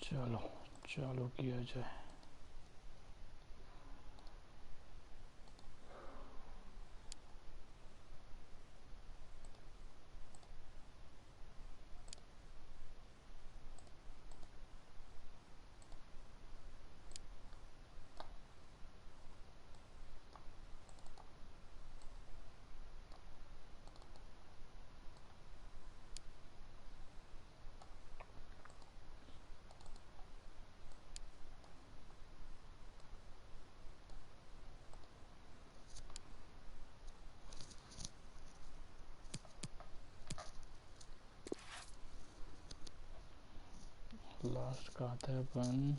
चलो चालू किया जाए। लास्ट का आता है अपन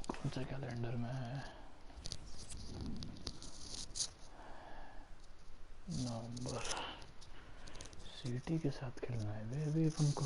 कौन सा कैलेंडर में है, नवंबर। सिटी के साथ खेलना है वे अभी अपन को।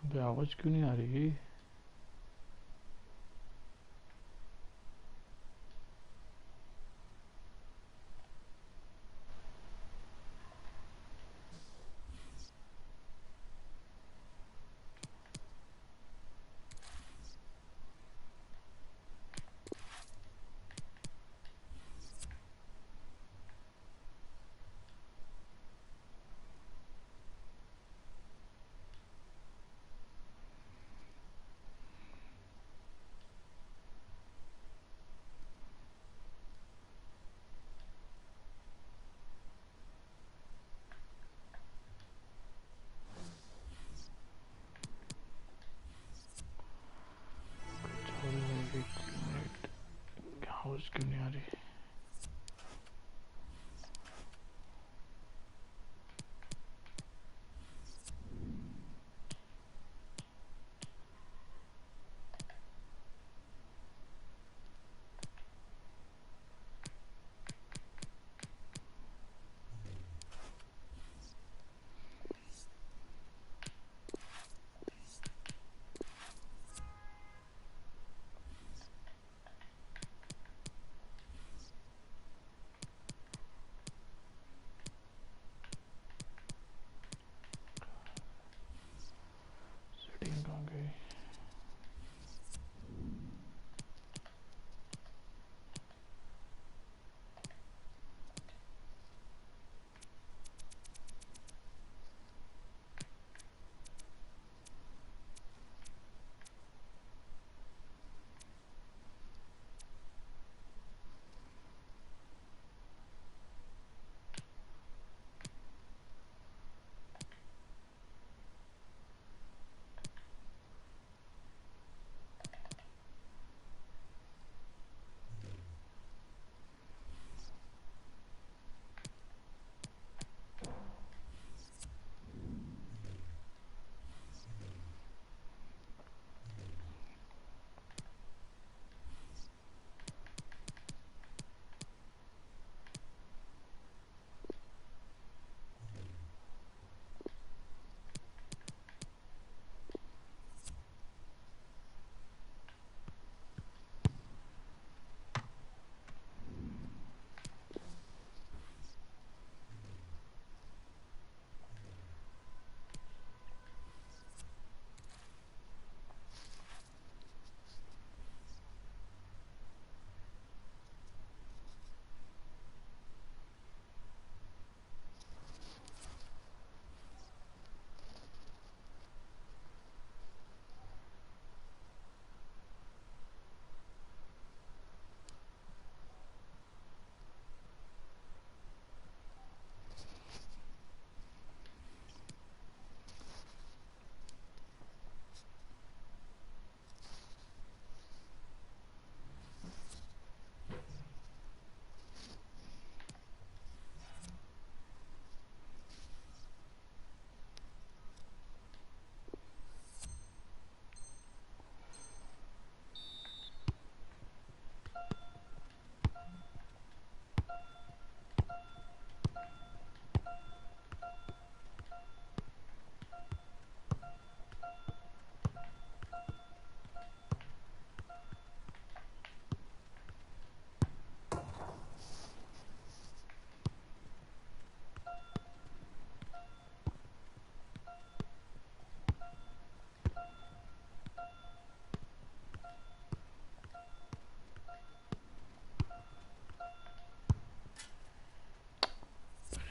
अबे आवाज क्यों नहीं आ रही? आवाज क्यों नहीं आ रही?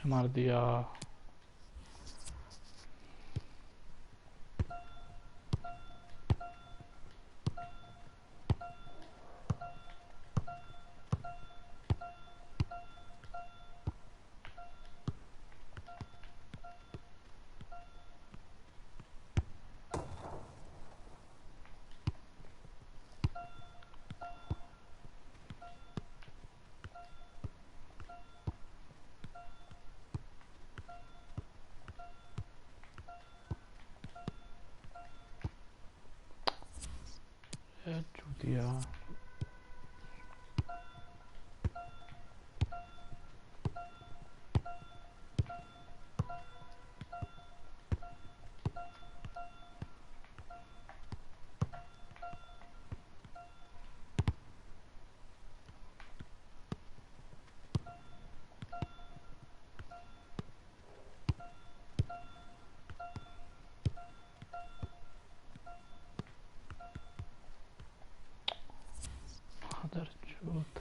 मार दिया। चूतिया। मदर चूत।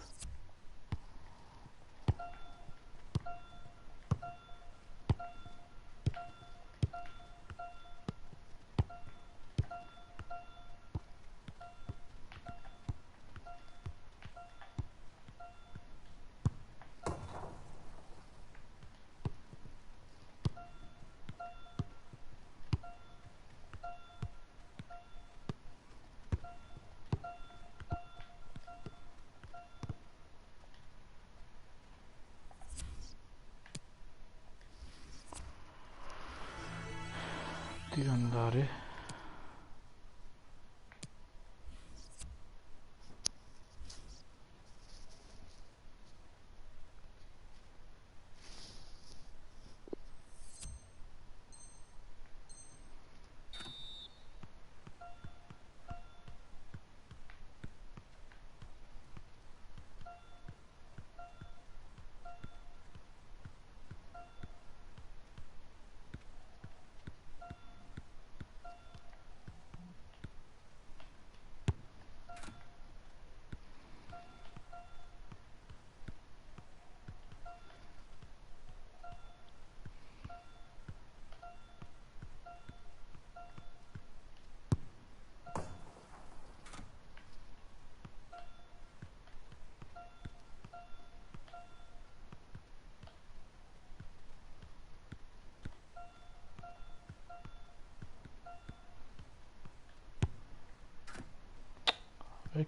तीरंदारे।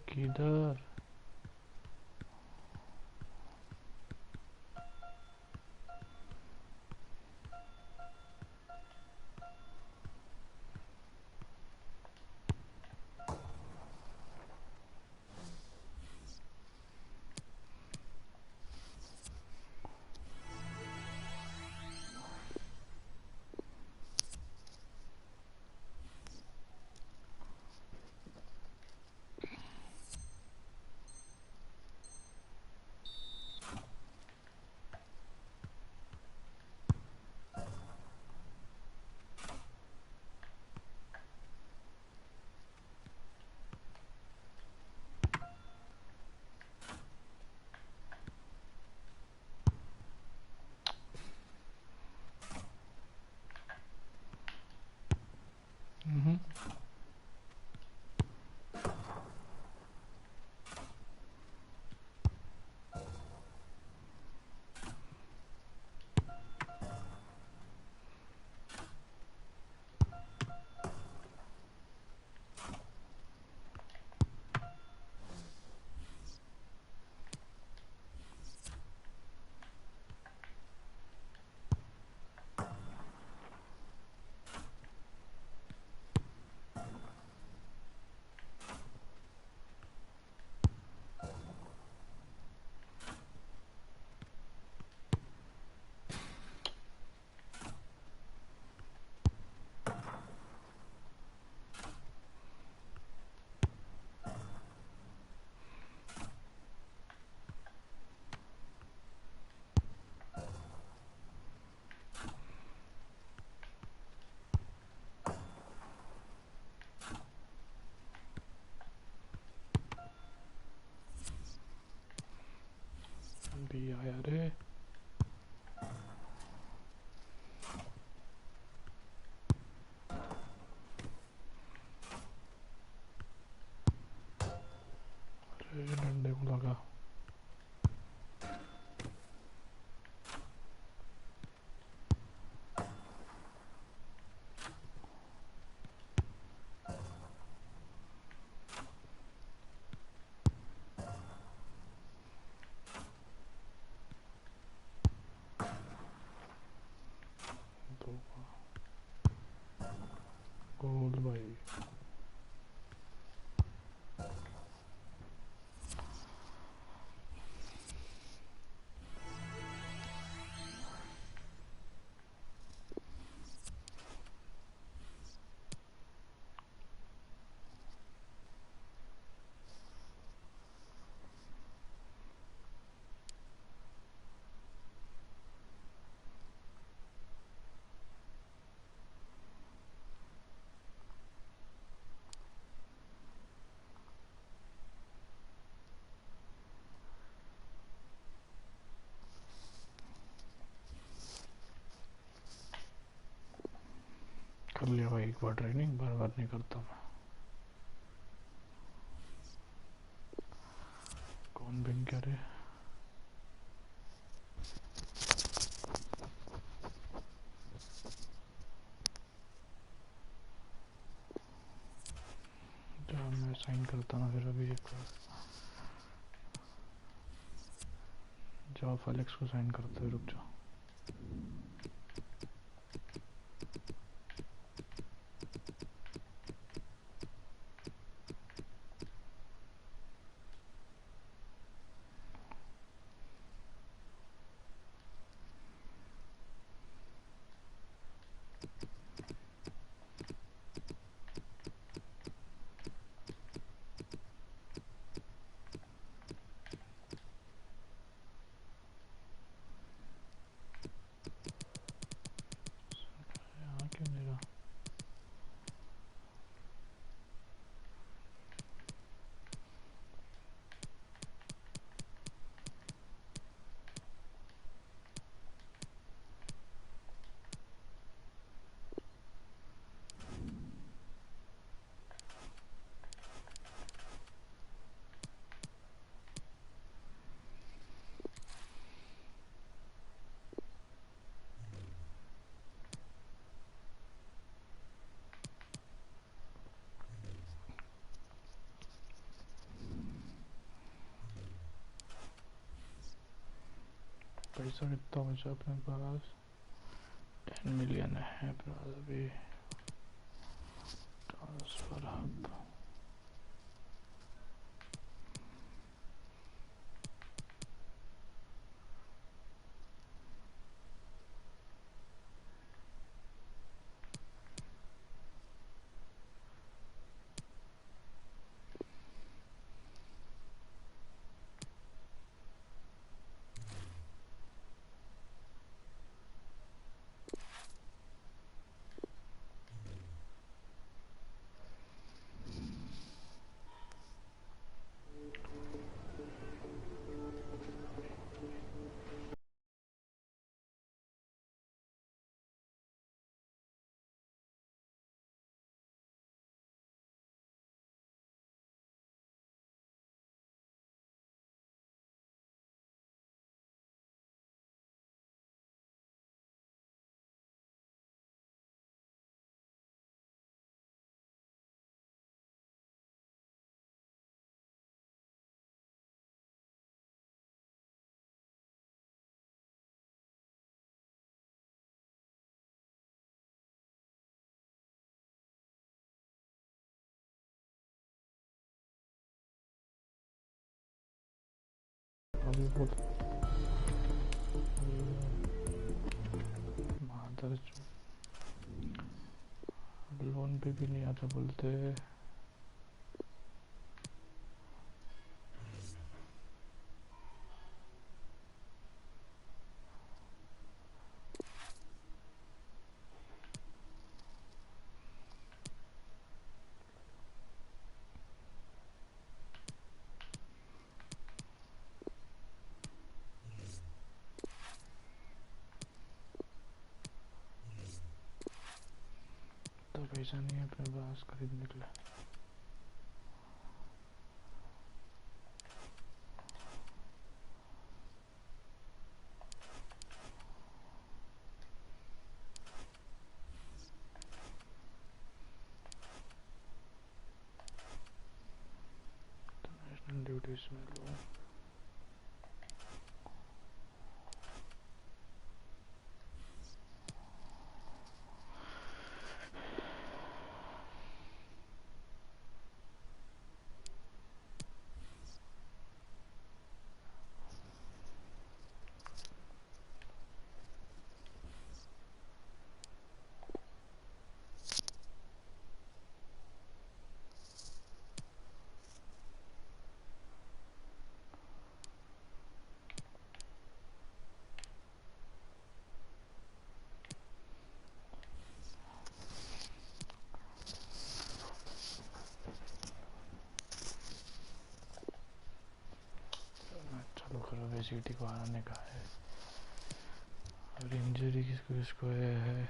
किधर? भी आया रे। एक बार ट्रेनिंग बार बार नहीं करता मैं। कौन बिंग करे? जब मैं साइन करता ना फिर अभी एक बार जब फेलिक्स को साइन करते हुए रुक जाओ। यहाँ क्यों नहीं रहा? पैसा कितना बचा अपने पास? 10 मिलियन है अभी। ट्रांसफर हब अभी बहुत मादर लोन पे भी नहीं आता बोलते। तो पैसा नहीं है अपने पास खरीदने के लिए। नेशनल ड्यूटीज में लो। चलो करो बेसिटी को आने का है। और इंजरी किसको किसको है?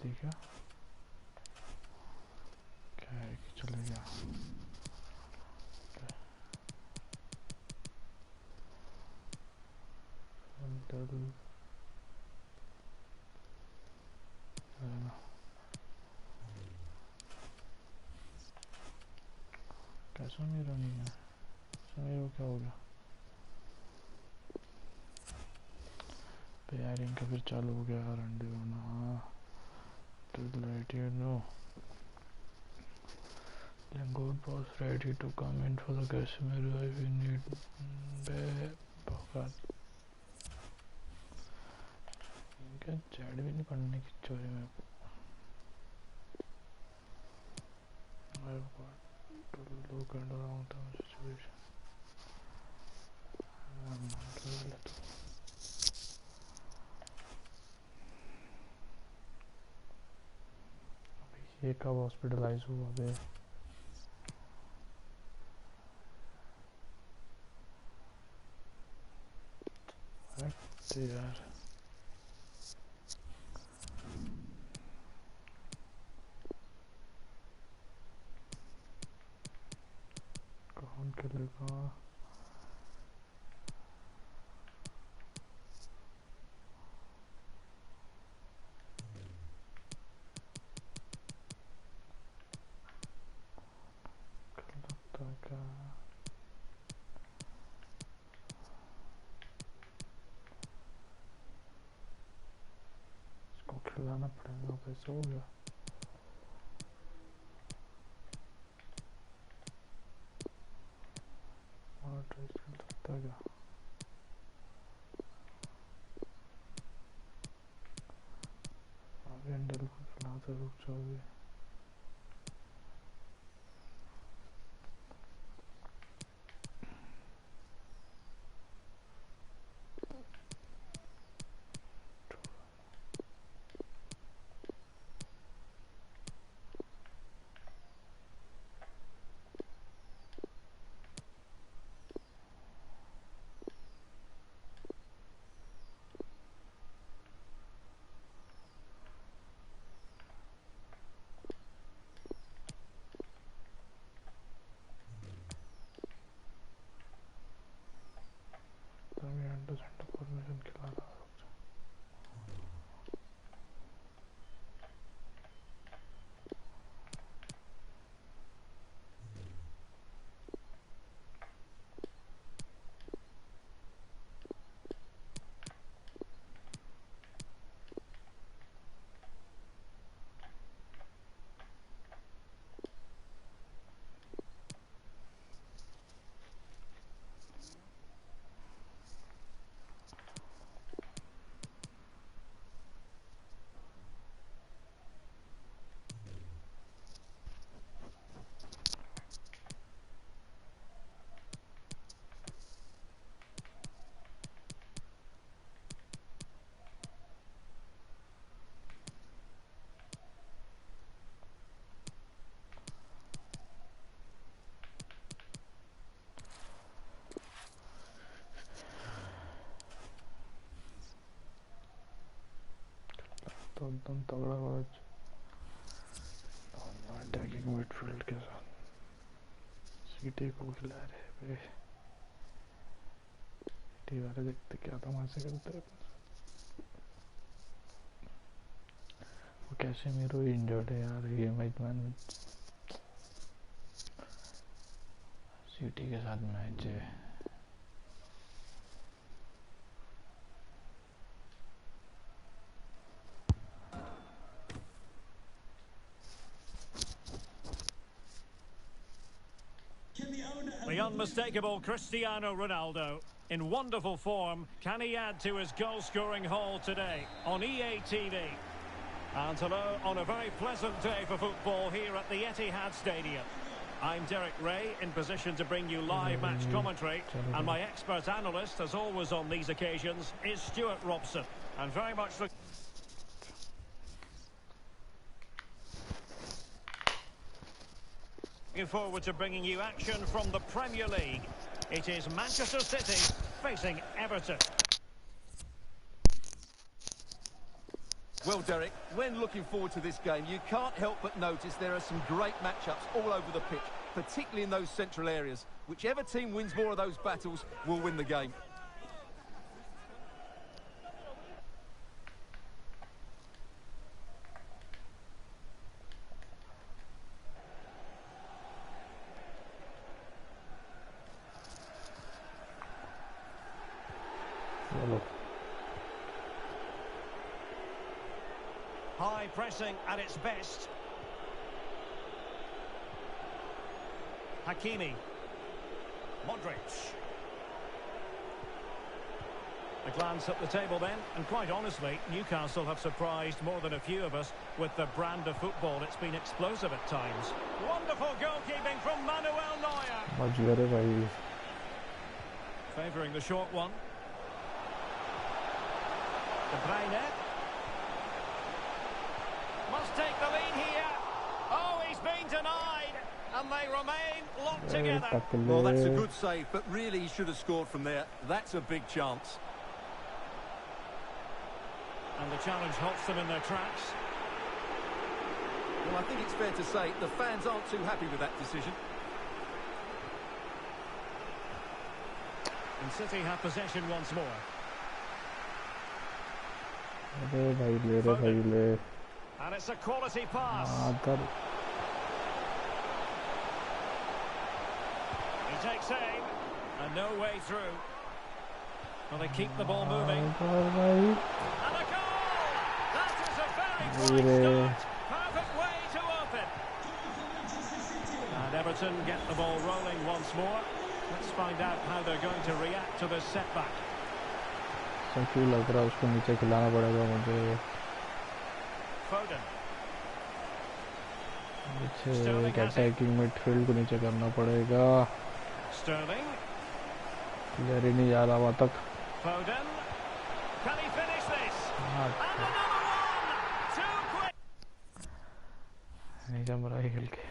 थी क्या? क्या है कि चले गया? कैसा मेरा नहीं है? मेरा क्या हो गया? पेयरिंग का फिर चालू हो गया अंडे होना। To let you know, Langone was ready to come in for the Casemiro if you need बहुत इनका चैट भी नहीं पढ़ने की चोरी में। I've got to look at the long-term situation. I'm not really ये कब हॉस्पिटलाइज हुआ बे? यार कौन खेलेगा? इसको खिलाना पड़ेगा। पैसा हो गया। और ट्राई कर सकता क्या? अभी हैंडल को खिलाते रुक जाओगे। फॉर्मेशन खिला रहा है। तो एकदम तगड़ा मैच अटैकिंग मिडफील्ड के साथ सीटी को खिला रहे पे। सीटी वाले देखते क्या तमाशे करते हैं। वो कैसे मेरो इंजर्ड है यार ये मैच मैंने सीटी के साथ मैच है। The unmistakable Cristiano Ronaldo, in wonderful form, can he add to his goal-scoring haul today on EA TV? And hello on a very pleasant day for football here at the Etihad Stadium. I'm Derek Ray, in position to bring you live match commentary, and my expert analyst, as always on these occasions, is Stuart Robson. And very much looking forward to bringing you action from the Premier League. It is Manchester City facing Everton. Well, Derek, when looking forward to this game, you can't help but notice there are some great matchups all over the pitch, particularly in those central areas. Whichever team wins more of those battles will win the game. High pressing at its best. Hakimi. Modric. A glance at the table then, and quite honestly, Newcastle have surprised more than a few of us with the brand of football. It's been explosive at times. Wonderful goalkeeping from Manuel Neuer. Favouring the short one. De Bruyne. Must take the lead here. Oh, he's been denied. And they remain locked together. Well, that's a good save, but really he should have scored from there. That's a big chance. And the challenge halts them in their tracks. Well, I think it's fair to say the fans aren't too happy with that decision. And City have possession once more. And it's a quality pass. He takes aim. And no way through. Well, they keep the ball moving. And a goal! That is a very fine start. Perfect way to open. And Everton get the ball rolling once more. Let's find out how they're going to react to this setback. लग रहा है उसको नीचे खिलाना पड़ेगा मुझे नीचे attacking midfield को नीचे करना पड़ेगा क्लियर ही नहीं जा रहा वहाँ तक नहीं जम रहा है खेल के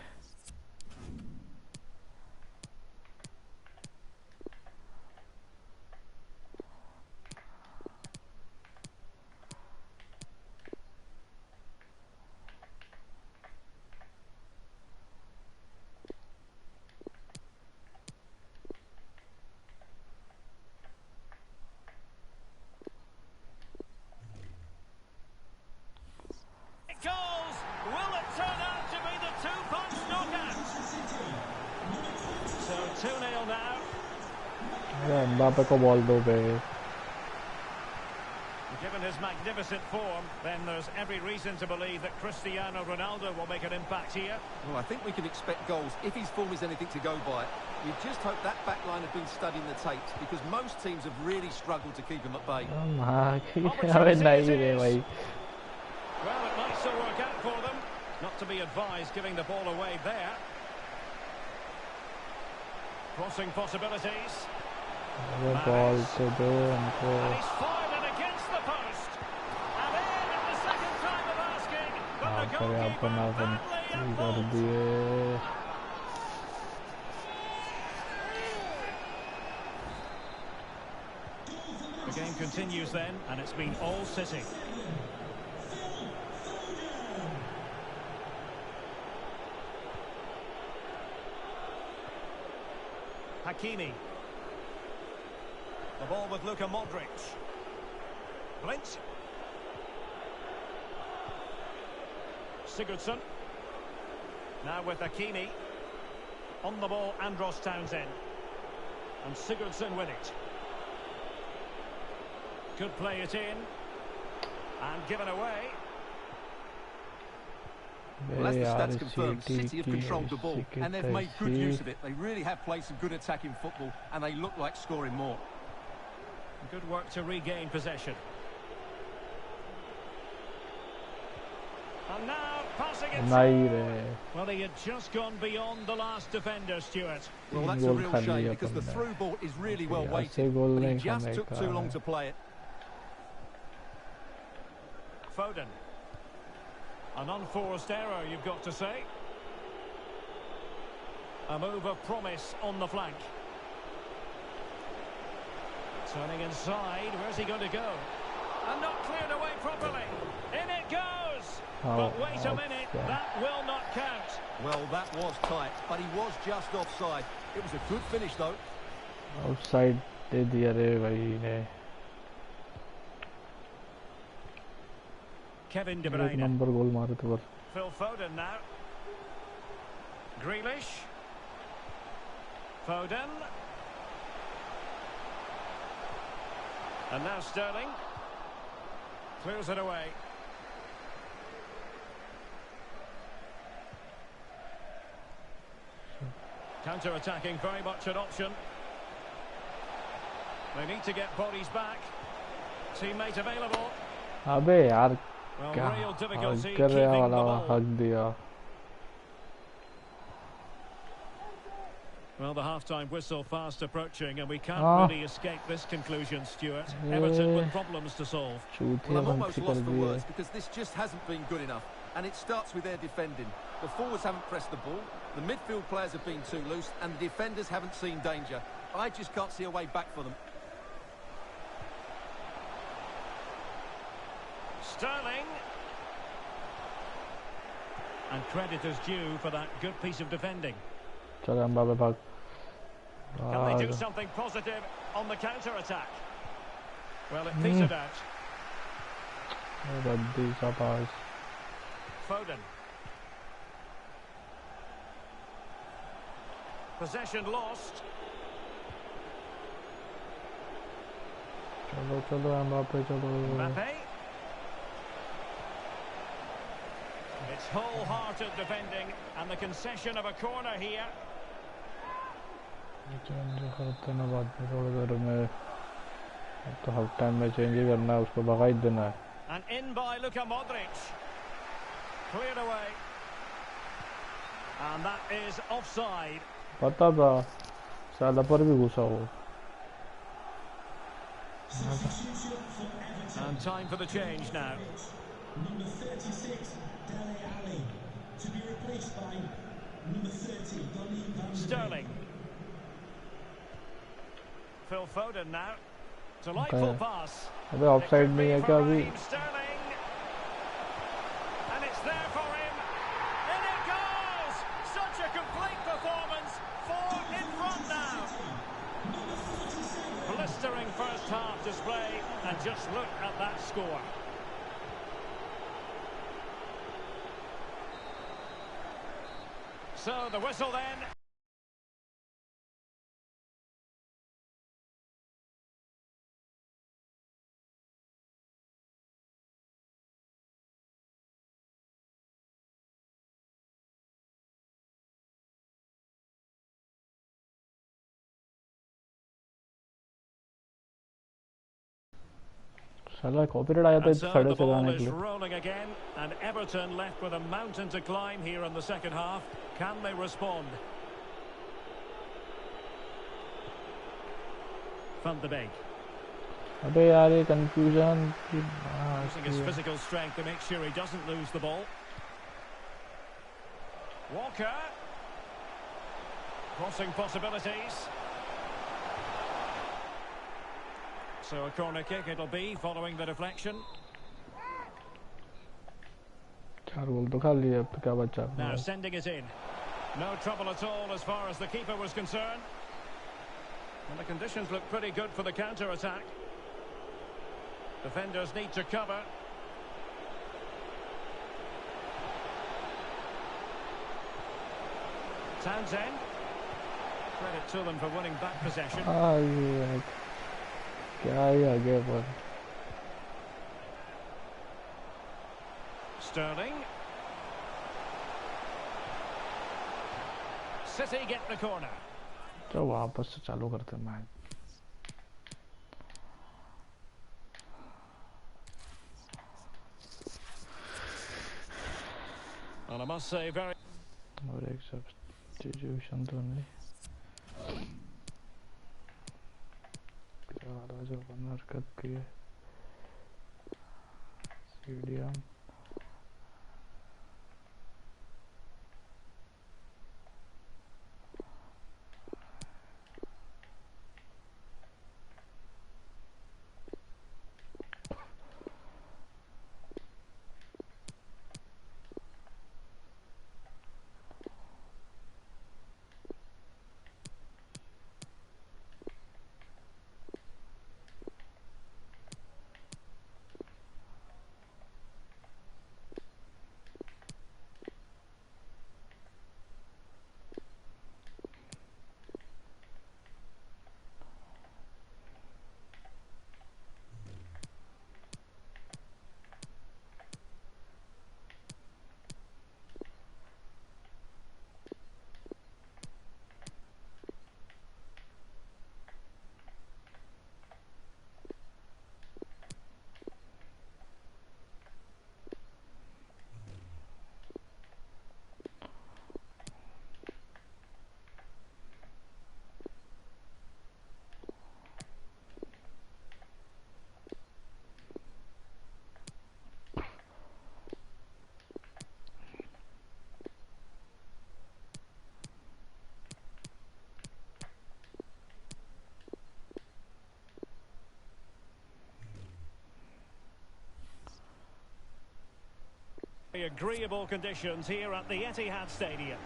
Mbappe को बॉल दो बे Given his magnificent form, then there's every reason to believe that Cristiano Ronaldo will make an impact here. Well, I think we can expect goals if his form is anything to go by. We just hope that back line have been studying the tapes because most teams have really struggled to keep him at bay. Well, it might still work out for them. Not to be advised giving the ball away there. Crossing possibilities. Ball to do and he's fired it against the post. And in at the second time of asking. But the goalkeeper badly involved. The game continues then, and it's been all City. Hakimi. The ball with Luka Modric. Blint. Sigurdsson. Now with Hakimi. On the ball, Andros Townsend. And Sigurdsson with it. Could play it in. And given away. Well, as the stats confirm, City have controlled the ball and they've made good use of it. They really have played some good attacking football and they look like scoring more. Good work to regain possession. And now passing it. Well, he had just gone beyond the last defender, Stuart. Well, that's a real shame because the through ball is really well weighted, but he just took too long to play it. Foden. An unforced error, you've got to say. A move of promise on the flank. Turning inside, where's he going to go? And not cleared away properly. In it goes. Oh, But wait a minute, that will not count. Well, that was tight, but he was just offside. It was a good finish, though. Outside दे दिया रे भाई ने. Kevin De एक Bruyne. Number गोल मारे थे बस. Phil Foden now. Grealish. Foden. And now Sterling. Clears it away. Counter-attacking, very much an option. They need to get bodies back. Teammate available. अबे यार Well, क्या real हक difficulty कर रहा keeping the वाला ball. हक दिया. Well, the half-time whistle fast approaching, and we can't really escape this conclusion, Stuart. Everton with problems to solve. Well, I'm almost lost for words because this just hasn't been good enough. And it starts with their defending. The forwards haven't pressed the ball, the midfield players have been too loose, and the defenders haven't seen danger. I just can't see a way back for them. Sterling. And credit is due for that good piece of defending. चल Mbappe भाग. Can they do something positive on the counter-attack? Well, it petered out. रद्दी सा पास. Foden. Possession lost. चलो चलो Mbappe चलो. Mbappe. It's wholehearted defending, and the concession of a corner here. Change करते ना बाद में थोड़ी देर में. तो हाफ टाइम में चेंज ही करना है, उसको भगा ही देना है. And in by Luka Modric. Cleared away. And that is offside. पता था साला पर भी घुसा हो. And time for the change now. Number 36, Dele Alli, to be replaced by number 30, Donny van de Beek. Sterling. Phil Foden now. Delightful pass. अबे offside नहीं है क्या अभी? Sterling. And it's there for him. In it goes. Such a complete performance. 4 in front now. Blistering first half display, and just look at that score. So the whistle then. साला copyright आया था And इस so खड़े the से ball गाने के is लिए. rolling again, and Everton left with a mountain to climb here in the second half. Can they respond? Van de Beek. अबे यार ये confusion. Using his physical strength to make sure he doesn't lose the ball. Walker. Crossing possibilities. So a corner kick it'll be following the deflection. चार गोल तो खा लिए, अब तो क्या बचा? Now sending it in. No trouble at all as far as the keeper was concerned. And the conditions look pretty good for the counter-attack. Defenders need to cover. Townsend. Credit to them for winning back possession. ये क्या ही आगे पर. Sterling. City get the corner. तो वापस से चालू करते हैं match. And I must say, very. और एक सब्स्टिट्यूशन तो नहीं. जो हरकत की है. Stadium. very agreeable conditions here at the Etihad Stadium.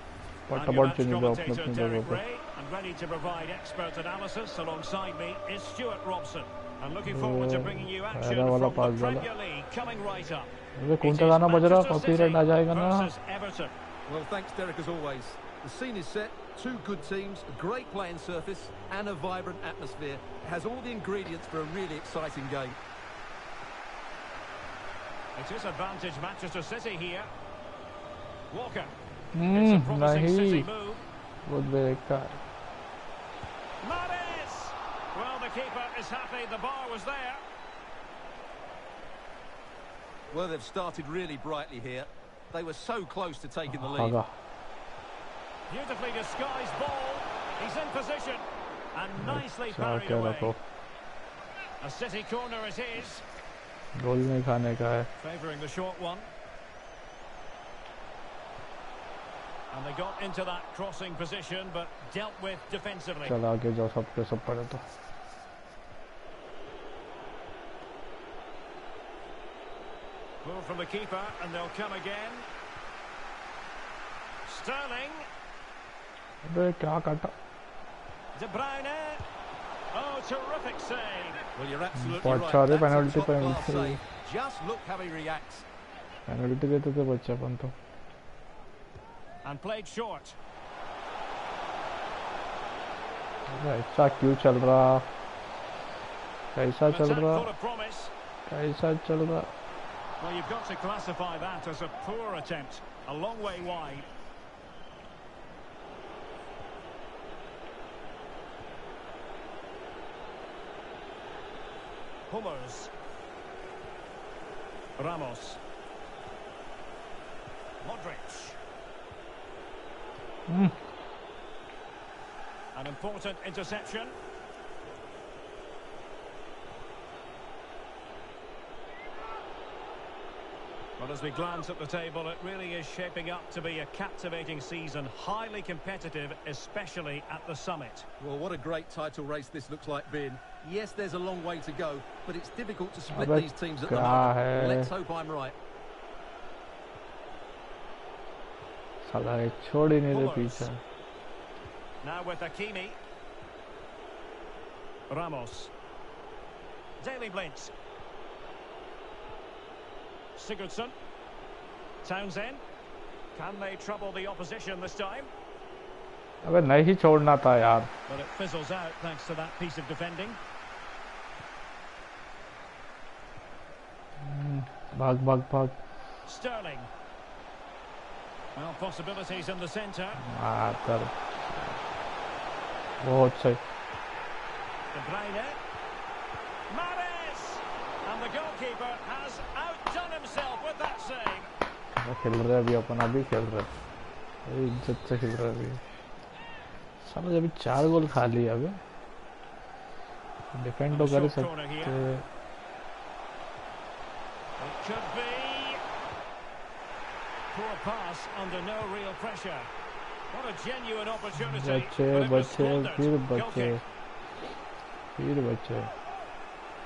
But I'm your about match commentator Derek Ray, and ready to provide expert analysis alongside me is Stuart Robson. And looking forward to bringing you action from the Premier League coming right up. It is Manchester City versus Everton. Well, thanks, Derek, as always. The scene is set, two good teams, a great playing surface, and a vibrant atmosphere. It has all the ingredients for a really exciting game. It is advantage Manchester City here. Walker. It's a promising City move. Mahrez! Well, the keeper is happy the bar was there. Well, they've started really brightly here. They were so close to taking the lead. Beautifully disguised ball. He's in position. And nicely parried away. A City corner is his. Favouring the short one. And they got into that crossing position, but dealt with defensively. Pull from the keeper, and they'll come again. Sterling. De Bruyne. Oh, terrific save. Well, you're absolutely right. That's a top-class save. Just look how he reacts. And played short. ऐसा क्यों चल रहा कैसा चल रहा कैसा चल रहा Well, you've got to classify that as a poor attempt. A long way wide. Hummers. Ramos. Modric. An important interception. Well, as we glance at the table, it really is shaping up to be a captivating season, highly competitive, especially at the summit. Well, what a great title race this looks like being. Yes, there's a long way to go, but it's difficult to split these teams at the moment. Let's hope I'm right. Now with Hakimi. Ramos. Daily Blitz. Sigurdsson. Townsend. Can they trouble the opposition this time? अबे नहीं छोड़ना था यार. But it fizzles out thanks to that piece of defending. भाग भाग भाग. Sterling. Well, possibilities in the centre. बहुत सही. De Bruyne. Mahrez! And the goalkeeper has outdone himself with that save. खेल रहे अभी अपन अभी खेल रहे. इज्जत से खेल रहे अभी. साला जब 4 गोल खा लिया अबे. डिफेंड तो कर सकते. It could be. Poor pass under no real pressure. What a genuine opportunity.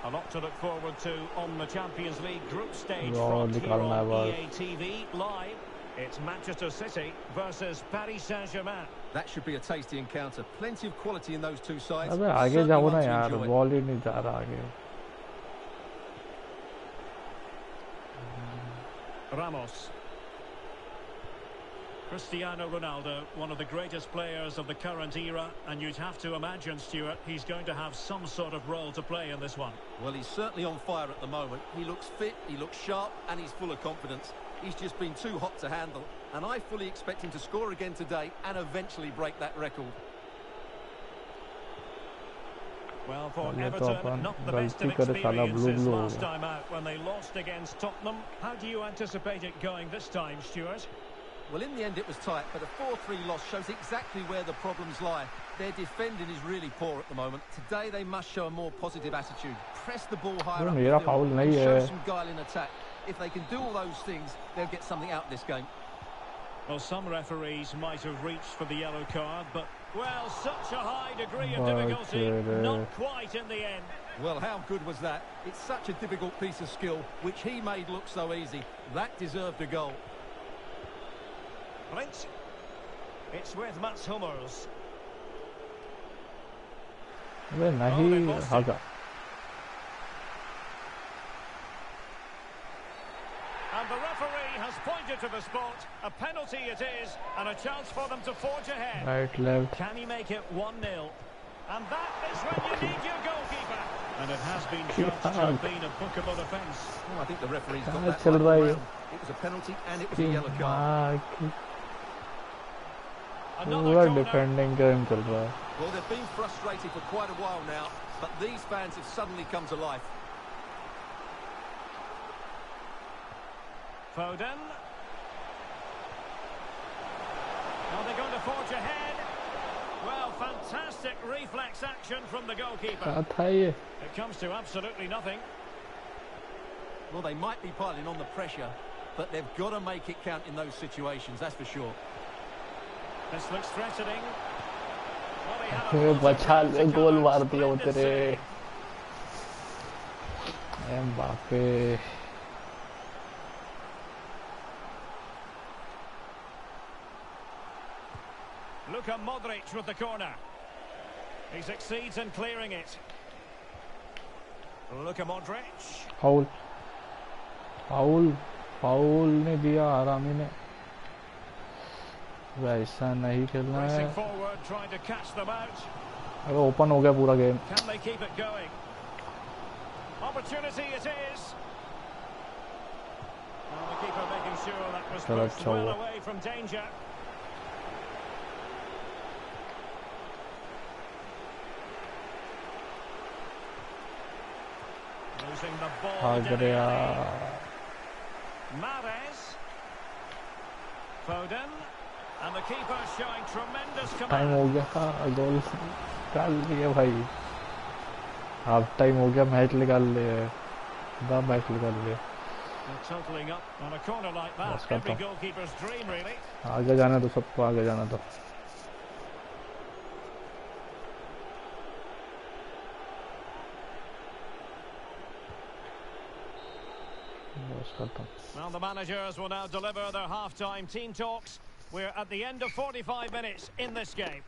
A lot to look forward to on the Champions League group stage front here on EA TV live. It's Manchester City versus Paris Saint-Germain. That should be a tasty encounter. Plenty of quality in those two sides. अबे आगे जाओ ना यार, ball ही नहीं जा रहा आगे. Ramos. Cristiano Ronaldo, one of the greatest players of the current era, and you'd have to imagine, Stuart, he's going to have some sort of role to play in this one. Well, he's certainly on fire at the moment. He looks fit, he looks sharp, and he's full of confidence. He's just been too hot to handle, and I fully expect him to score again today and eventually break that record. Well, for Everton, not the best of experiences last time out when they lost against Tottenham. How do you anticipate it going this time, Stuart? Well, in the end it was tight, but a 4-3 loss shows exactly where the problems lie. Their defending is really poor at the moment. Today they must show a more positive attitude. Press the ball higher up the field and show some guile in attack. If they can do all those things, they'll get something out of this game. Well, some referees might have reached for the yellow card, but, well, such a high degree of difficulty, not quite in the end. Well, how good was that? It's such a difficult piece of skill, which he made look so easy. That deserved a goal. Blint. It's with Mats Hummels. अबे नहीं भागा. And the referee has pointed to the spot. A penalty it is, and a chance for them to forge ahead. Right, left. Can he make it 1-0? And that is when you need your goalkeeper. And it has been judged to have been a bookable offence. Oh, I think the referee's got कहाँ that चल right रहा है? around. It was a penalty and it was a yellow card. पूरा defending game चल रहा है. Well, they've been frustrated for quite a while now, but these fans have suddenly come to life. Foden. Are they going to forge ahead? Well, fantastic reflex action from the goalkeeper. क्या था ये? It comes to absolutely nothing. Well, they might be piling on the pressure, but they've got to make it count in those situations, that's for sure. This looks threatening. Well, he had a बचा ले, गोल मार दिया वो Tremendous तेरे. save. Mbappe. Luka Modric with the corner. He succeeds in clearing it. Luka Modric. Foul. Foul. Foul ने दिया आरामी ने. वैसा नहीं खेलना है. Racing forward, trying to catch them out. अगर ओपन हो गया पूरा game. Can they keep it going? Opportunity it is. Well, the keeper making sure that was pushed well away from danger. Losing the ball. Mahrez. Foden. And the keeper showing tremendous time command. हो गया था. गोल निकाल लिए भाई. Half time हो गया. Match निकाल लिए. मैच निकाल लिए. They're totaling up on a corner like that. बस Every करता हूँ. goalkeeper's dream, really. आगे जाना तो सबको आगे जाना तो. बस करता हूँ. Well, the managers will now deliver their half-time team talks. We're at the end of 45 minutes in this game.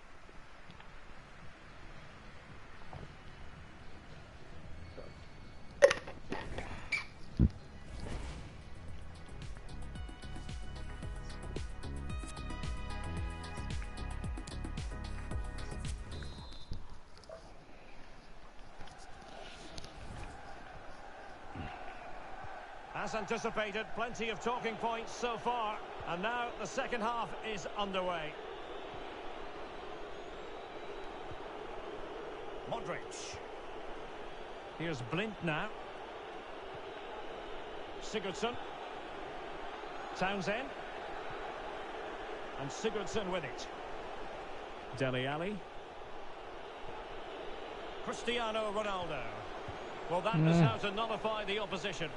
As anticipated, plenty of talking points so far, and now the second half is underway. Modric. Here's Blint now. Sigurdsson. Townsend. And Sigurdsson with it. Dele Alli. Cristiano Ronaldo. Well, that is how to nullify the opposition.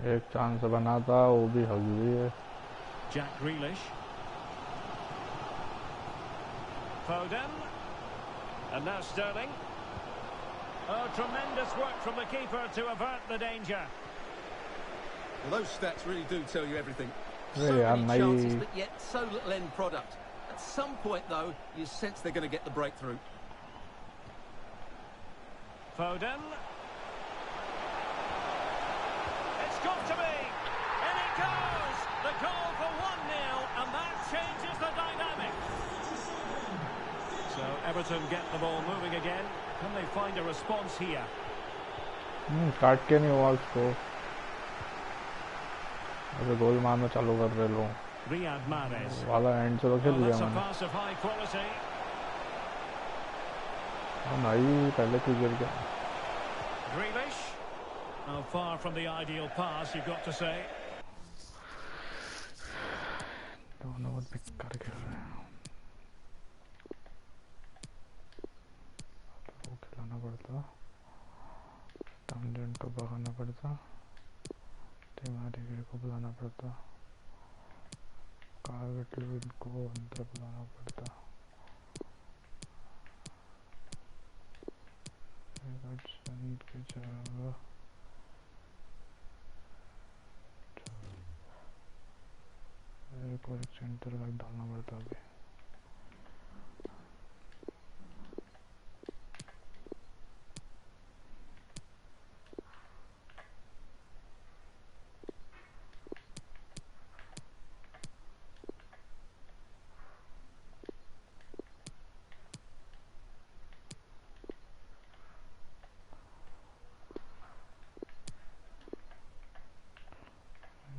एक chance बना था वो भी हग गई है. Jack Grealish. Foden. And now Sterling. Oh, tremendous work from the keeper to avert the danger. Well, those stats really do tell you everything. So Yeah, many chances, but yet so little end product. At some point, though, you sense they're going to get the breakthrough. Foden. It's got to be. In it goes. The goal for 1-0, and that changes the dynamic. So Everton get the ball moving again. Can they find a response here? काट के नहीं हुआ उसको. अरे गोल मारना चालू कर रहे लोग. Riyad Mahrez. वाला एंड से तो खेल Well, लिया that's a मैंने. pass of high quality. नहीं पहले क्यों गिर गया. Grealish. Oh, far from the ideal pass, you've got to say. दोनों बहुत बेकार खेल रहे हैं. वो खिलाना पड़ता. टाउनजेंड को भगाना पड़ता. टिमारी को बुलाना पड़ता. कार्वेट को अंदर बुलाना पड़ता. के जगह को एक सेंटर बैक डालना पड़ता है अभी।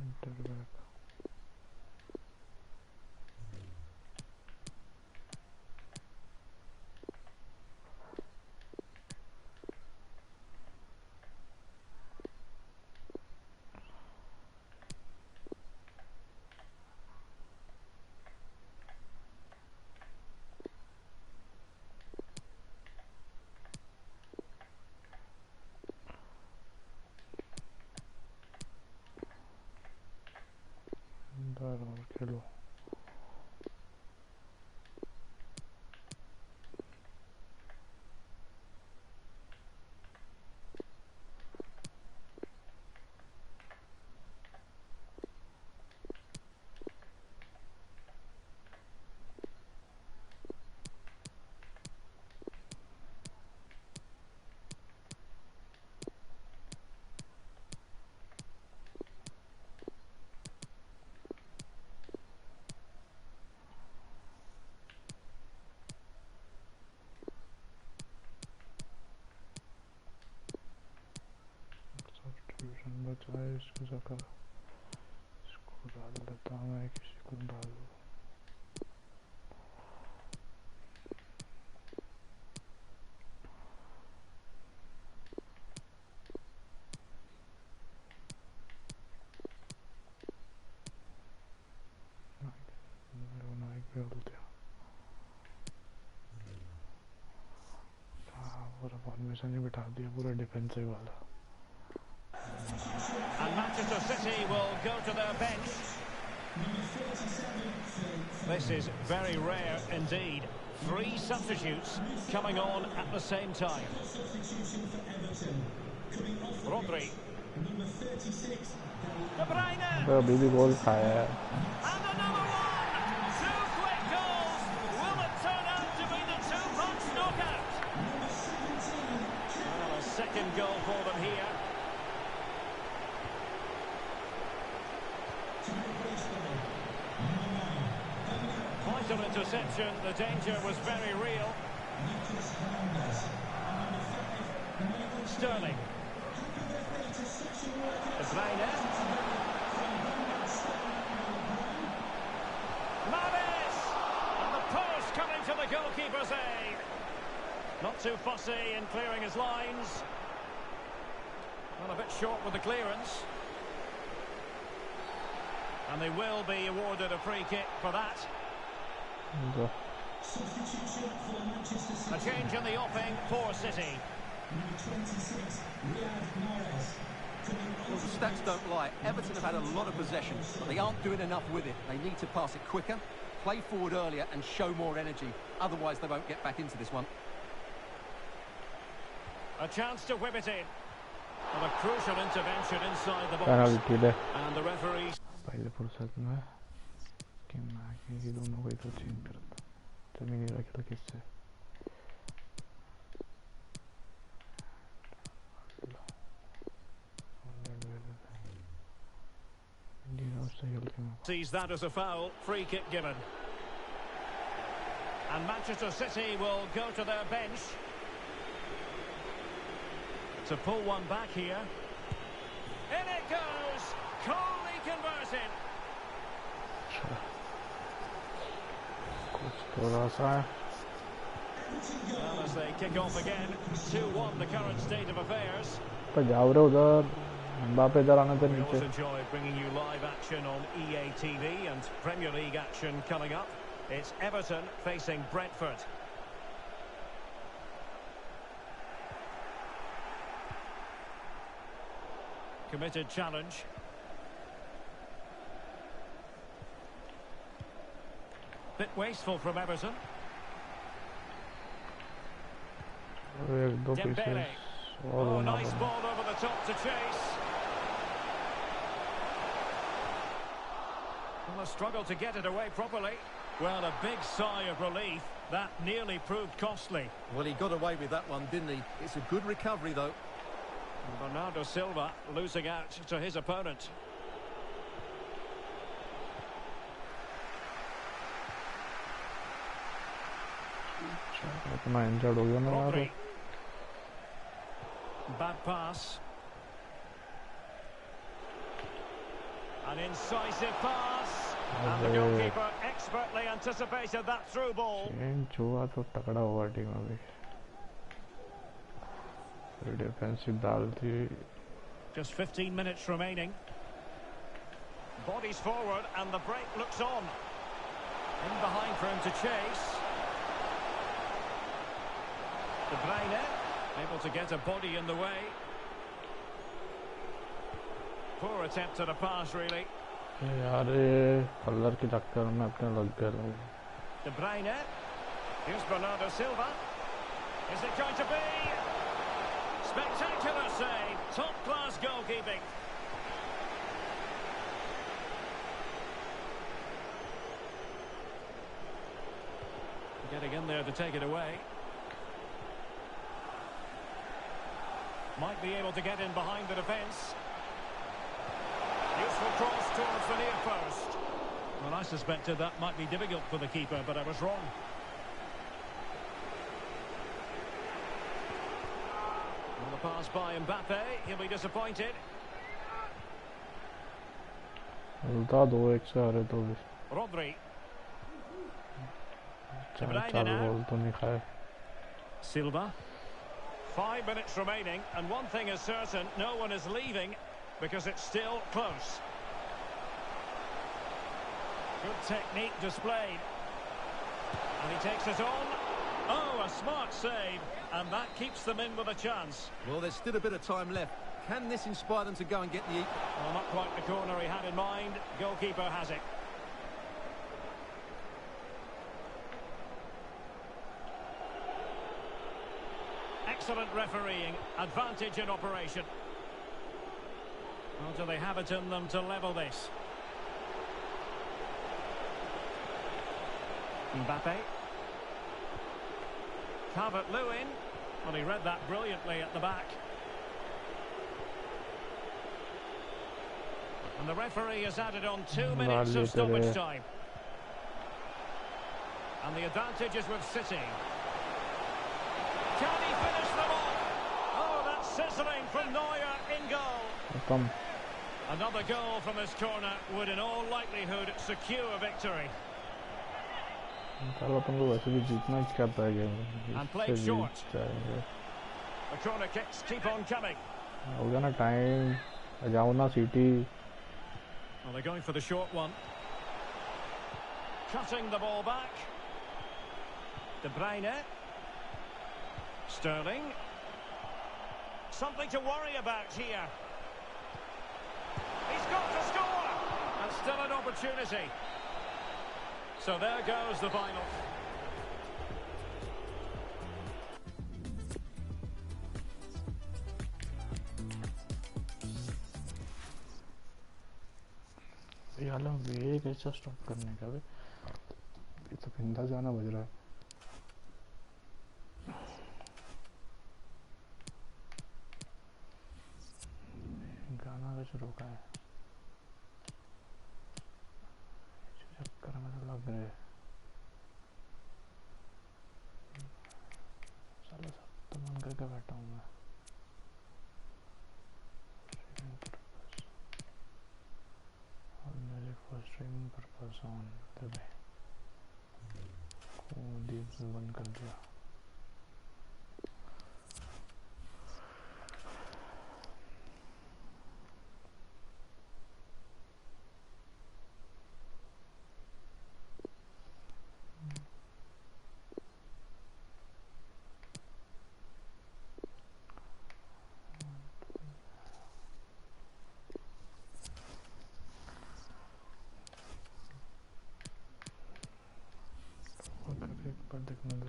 सेंटर बैक अंदर और खेलो। सब्स्टिट्यूशन बचा है, इसको जगह इसको डाल देता हूँ, मैं किसी को डाल दूँ। नाइक भी डाल दिया। हाँ पूरा फॉर्मेशन ही बिठा दिया, पूरा डिफेंसिव वाला। And Manchester City will go to their bench. This is very rare indeed. 3 substitutes coming on at the same time. Rodri. De Bruyne. अभी भी गोल खाया है। And another one! 2 quick goals! Will it turn out to be the 2-punch knockout? Well, a second goal for them here. Quite an interception. The danger was very real. Sterling. De Bruyne. Mavis! And the post coming to the goalkeeper's aid. Not too fussy in clearing his lines. Well, a bit short with the clearance. And they will be awarded a free kick for that. A change in the offing for City. Well, the stats don't lie. Everton have had a lot of possession, but they aren't doing enough with it. They need to pass it quicker, play forward earlier and show more energy. Otherwise, they won't get back into this one. A chance to whip it in. And a crucial intervention inside the box. Penalty. And the referees. पहले फुर्सत में कि मैं कि दोनों को ही तो change करता, जमीन ही रखता किससे। Sees that as a foul, free kick given. And Manchester City will go to their bench to pull one back here. In it goes, coolly converted. Well, as they kick off again, 2-1 the current state of affairs. पर जाओ रे उधर, बापे इधर आना तो We always नीचे। enjoy bringing you live action on EA TV and Premier League action coming up. It's Everton facing Brentford. Committed challenge. Bit wasteful from Everton. एक दो Dembele. पीसेस और Oh, होना nice पड़ा। ball over the top to chase. Well, a struggle to get it away properly. Well, a big sigh of relief. That nearly proved costly. Well, he got away with that one, didn't he? It's a good recovery, though. Bernardo Silva losing out to his opponent. इतना injured हो गया ना यार. Rodri. Bad pass. An incisive pass. And the goalkeeper expertly anticipated that through ball. Change हुआ तो तगड़ा हुआ team अभी. डिफेंसिव डाल थी. Just 15 minutes remaining. Bodies forward and the break looks on. In behind for him to chase. De Bruyne able to get a body in the way. Poor attempt at a pass, really. यार ये colour के चक्कर में अपने लग गए लोग. De Bruyne. Here's Bernardo Silva. Is it going to be? Spectacular save. Top-class goalkeeping. Getting in there to take it away. Might be able to get in behind the defence. Useful cross towards the near post. Well, I suspected that might be difficult for the keeper, but I was wrong. Well, the pass by Mbappe, he'll be disappointed. उल्टा 2-1 से आ रहे तो भी. Rodri. चार गोल तो नहीं खाए. Silva. 5 minutes remaining, and one thing is certain, no one is leaving because it's still close. Good technique displayed. And he takes it on. Oh, a smart save, and that keeps them in with a chance. Well, there's still a bit of time left. Can this inspire them to go and get the equal? Well, not quite the corner he had in mind. Goalkeeper has it. Excellent refereeing, advantage in operation. Well, do they have it in them to level this? Mbappe. Calvert-Lewin. Well, he read that brilliantly at the back. And the referee has added on 2 minutes of stoppage time. And the advantage is with City. Can he finish them off? Oh, that's sizzling from Neuer in goal. Another goal from his corner would in all likelihood secure victory. And played short. The corner kicks keep on coming. Well, they're going for the short one. Cutting the ball back. De Bruyne. Sterling. Something to worry about here. He's got to score! And still an opportunity. So there goes the final. याला वे कैसा stop करने का वे ये तो बिंदा गाना बज रहा है गाना कैसे रोका है चक्कर में तो लग रहे साला सब तो मन करके बैठा हूँ मैं for streaming purpose on the way को बंद कर दिया पर देखने दो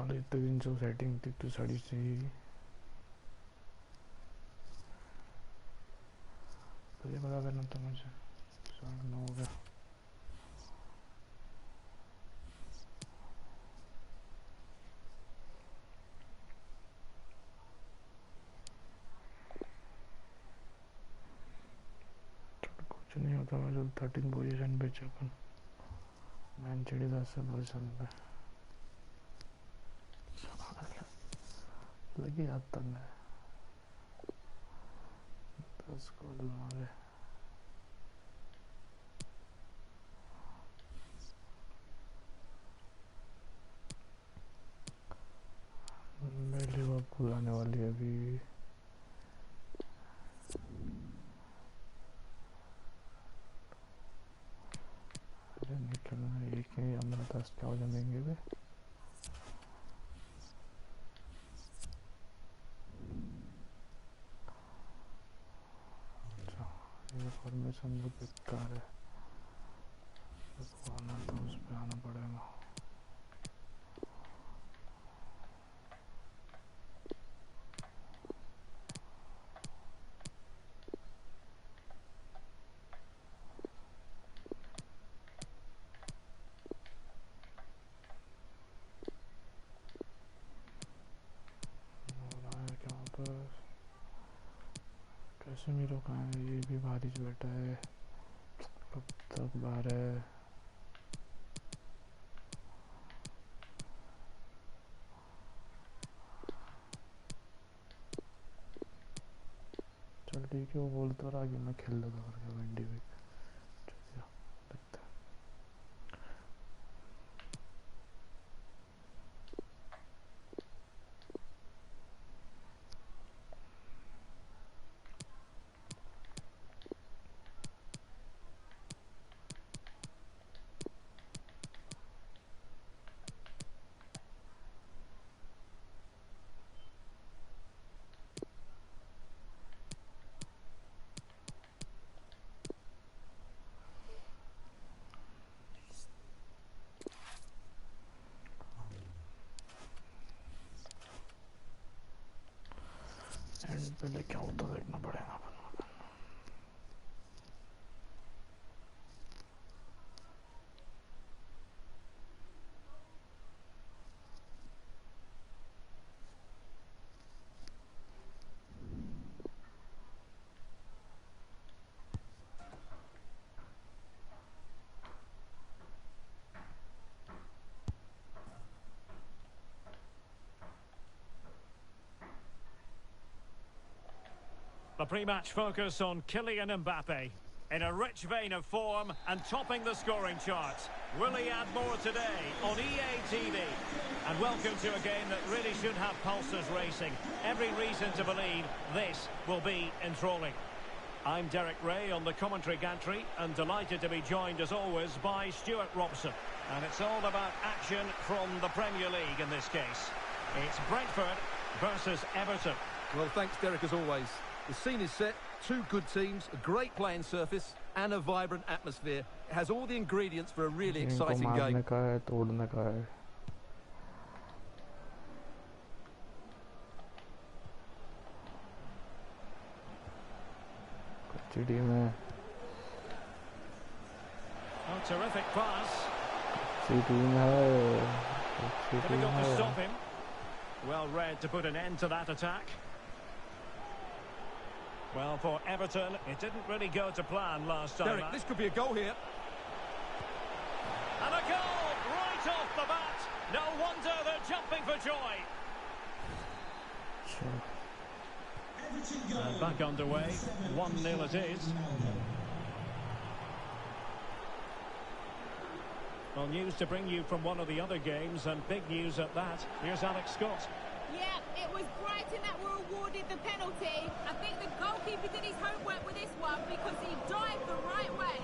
साले इतने दिन जो सेटिंग थी तो साड़ी से ही तो ये पता करना था मुझे। 9:30 हो गया। कुछ नहीं होता मैं जो 13 पोजीशन पे अपन मैन चिड़ी 10 से पोजीशन पे लगी आता मैं 10 गोल मारे। लिवरपूल आने वाली है अभी। अरे निकलना एक ही हम 10 क्या हो जाएंगे वे। अच्छा ये फॉर्मेशन तो बेकार है। आना तो उस पे आना पड़ेगा। कैसे मेरे कहाँ है ये भी बारिश बैठा है कब तक बाहर है। चल ठीक है वो बोलता रहा कि मैं खेल लेता करके वनडे में चलिए देखते हैं। एंड पहले क्या होता देखना पड़ेगा अपन। The pre-match focus on Kylian Mbappe. In a rich vein of form and topping the scoring charts. Will he add more today on EA TV? And welcome to a game that really should have pulses racing. Every reason to believe this will be enthralling. I'm Derek Ray on the commentary gantry and delighted to be joined as always by Stuart Robson. And it's all about action from the Premier League in this case. It's Brentford versus Everton. Well, thanks, Derek, as always. The scene is set, two good teams, a great playing surface and a vibrant atmosphere. It has all the ingredients for a really exciting game. का है तोड़ने का है। कच्ची team है। Oh, terrific pass. कच्ची team है। Difficult to stop him. Well read to put an end to that attack. Well, for Everton, it didn't really go to plan last time. Derek, this could be a goal here. And a goal right off the bat. No wonder they're jumping for joy. And back underway. 1-0 it is. Well, news to bring you from one of the other games, and big news at that. Here's Alex Scott. Yeah, it was Brighton that were awarded the penalty. I think the goalkeeper did his homework with this one because he dived the right way.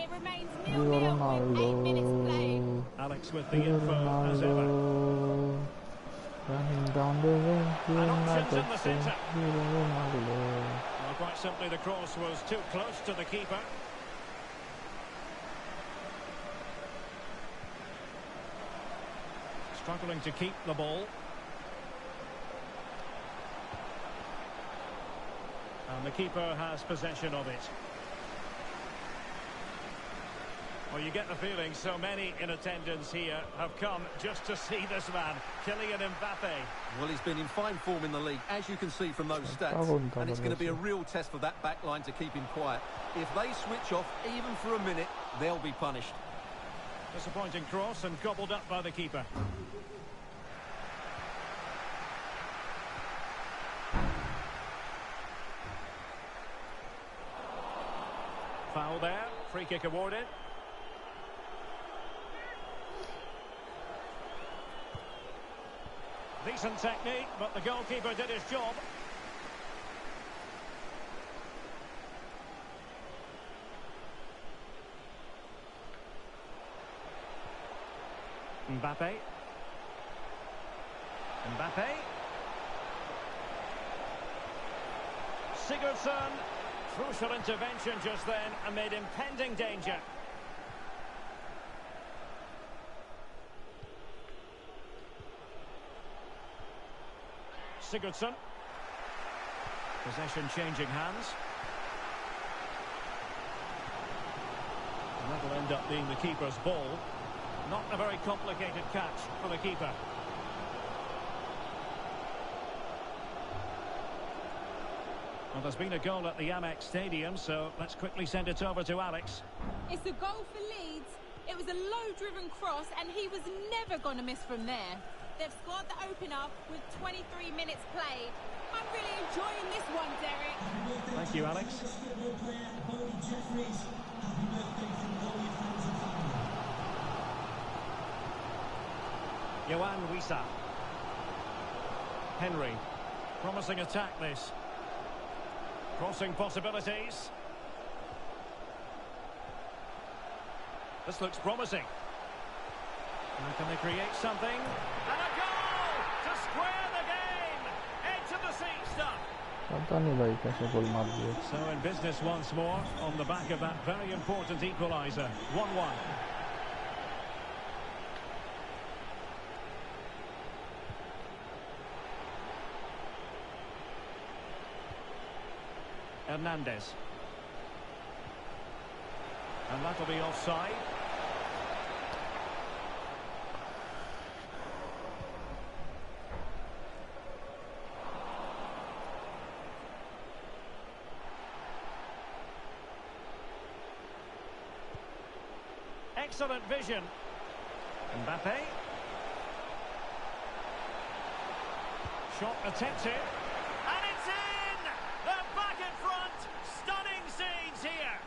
It remains 0-0 with 8 minutes played. Alex with the info as ever. Running down the And options in the centre. Well, quite simply, the cross was too close to the keeper. Struggling to keep the ball. And the keeper has possession of it. Well, you get the feeling so many in attendance here have come just to see this man, Kylian Mbappe. Well, he's been in fine form in the league, as you can see from those stats. And it's going to be a real test for that back line to keep him quiet. If they switch off, even for a minute, they'll be punished. Disappointing cross and gobbled up by the keeper. Foul there. Free kick awarded. Decent technique, but the goalkeeper did his job. Mbappe. Sigurdsson. Crucial intervention just then amid impending danger. Sigurdsson. Possession changing hands. And that'll end up being the keeper's ball. Not a very complicated catch for the keeper. Well, there's been a goal at the Amex Stadium, so let's quickly send it over to Alex. It's a goal for Leeds. It was a low-driven cross, and he was never going to miss from there. They've scored the opener with 23 minutes played. I'm really enjoying this one, Derek. Thank you, Alex. Johan Wissa. Henry. Promising attack this. Crossing possibilities. This looks promising. Now can they create something? And a goal to square the game. Edge of the seat stuff. पता नहीं भाई कैसे गोल मार दिए. So in business once more on the back of that very important equaliser. 1-1. Hernandez. And that'll be offside. Excellent vision. Mbappe. Shot attempted. And it's in! They're back in front. Stunning scenes here.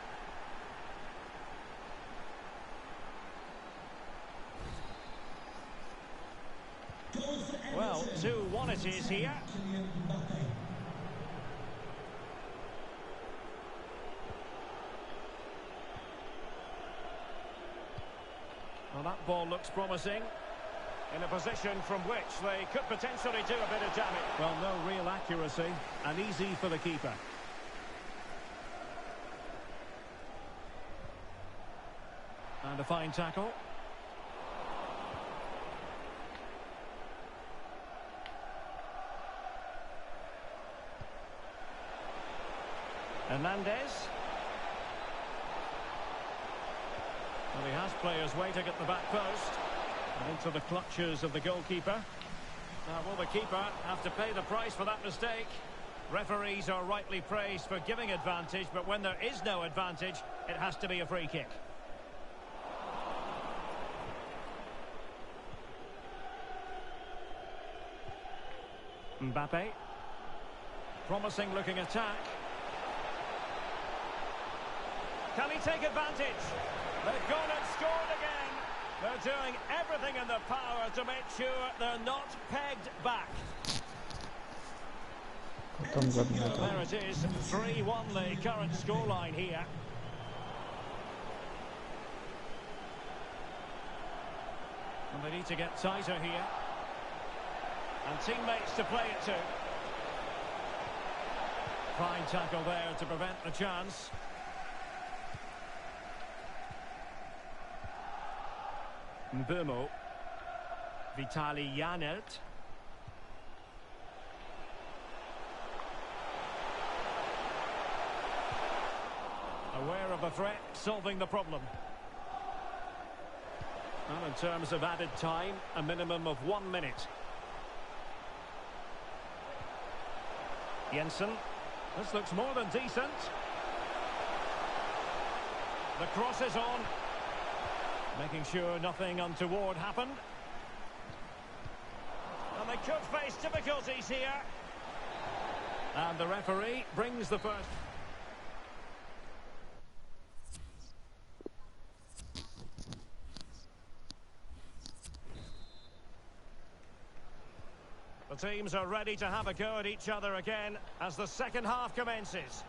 Well, 2-1 it is here. Well, that ball looks promising. In a position from which they could potentially do a bit of damage. Well, no real accuracy, and easy for the keeper. And a fine tackle. Hernandez. Well, he has players waiting at the back post. And into the clutches of the goalkeeper. Now, will the keeper have to pay the price for that mistake? Referees are rightly praised for giving advantage, but when there is no advantage, it has to be a free kick. Mbappe. Promising looking attack. Can he take advantage? They've gone and scored again. They're doing everything in their power to make sure they're not pegged back. There it is, 3-1 the current scoreline here. And they need to get tighter here. And teammates to play it to. Fine tackle there to prevent the chance. Mbumo. Vitali Janelt. Aware of the threat, solving the problem. And in terms of added time, a minimum of 1 minute. Jensen. This looks more than decent. The cross is on. Making sure nothing untoward happened. And they could face difficulties here. And the referee brings the first. The teams are ready to have a go at each other again as the second half commences.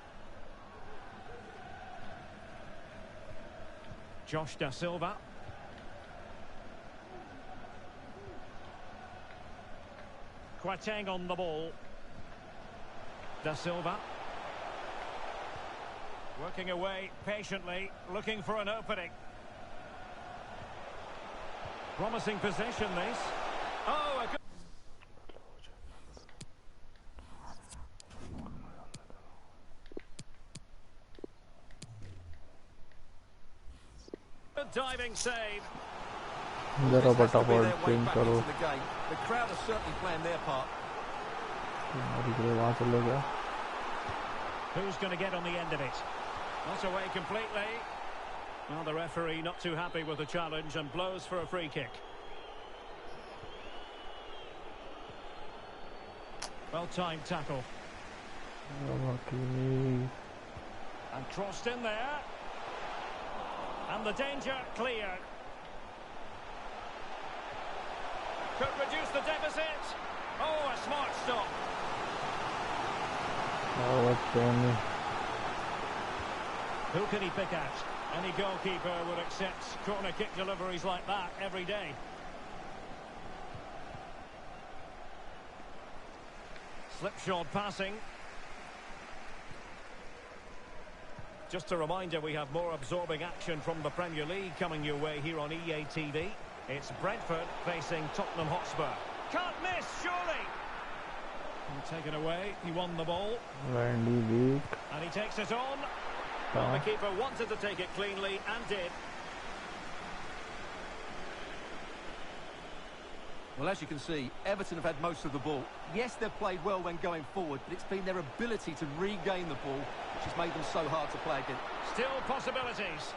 Josh Da Silva. Quateng on the ball. Da Silva. Working away patiently, looking for an opening. Promising possession, this. Oh, a good... Good diving save. जरा This has to be फटाफट their way game back करो. into the game. The crowd are certainly playing their part. वहाँ चले गया. Who's going to get on the end of it? Not away completely. Well, the referee not too happy with the challenge and blows for a free kick. Well-timed tackle. And crossed in there. And the danger cleared. Could reduce the deficit. Oh, a smart stop. Who can he pick out? Any goalkeeper would accept corner kick deliveries like that every day. Slipshod passing. Just a reminder, we have more absorbing action from the Premier League coming your way here on EA TV. It's Brentford facing Tottenham Hotspur. Can't miss, surely! And taken away, he won the ball. And he takes it on. Well, the keeper wanted to take it cleanly and did. Well, as you can see, Everton have had most of the ball. Yes, they've played well when going forward, but it's been their ability to regain the ball which has made them so hard to play against. Still possibilities.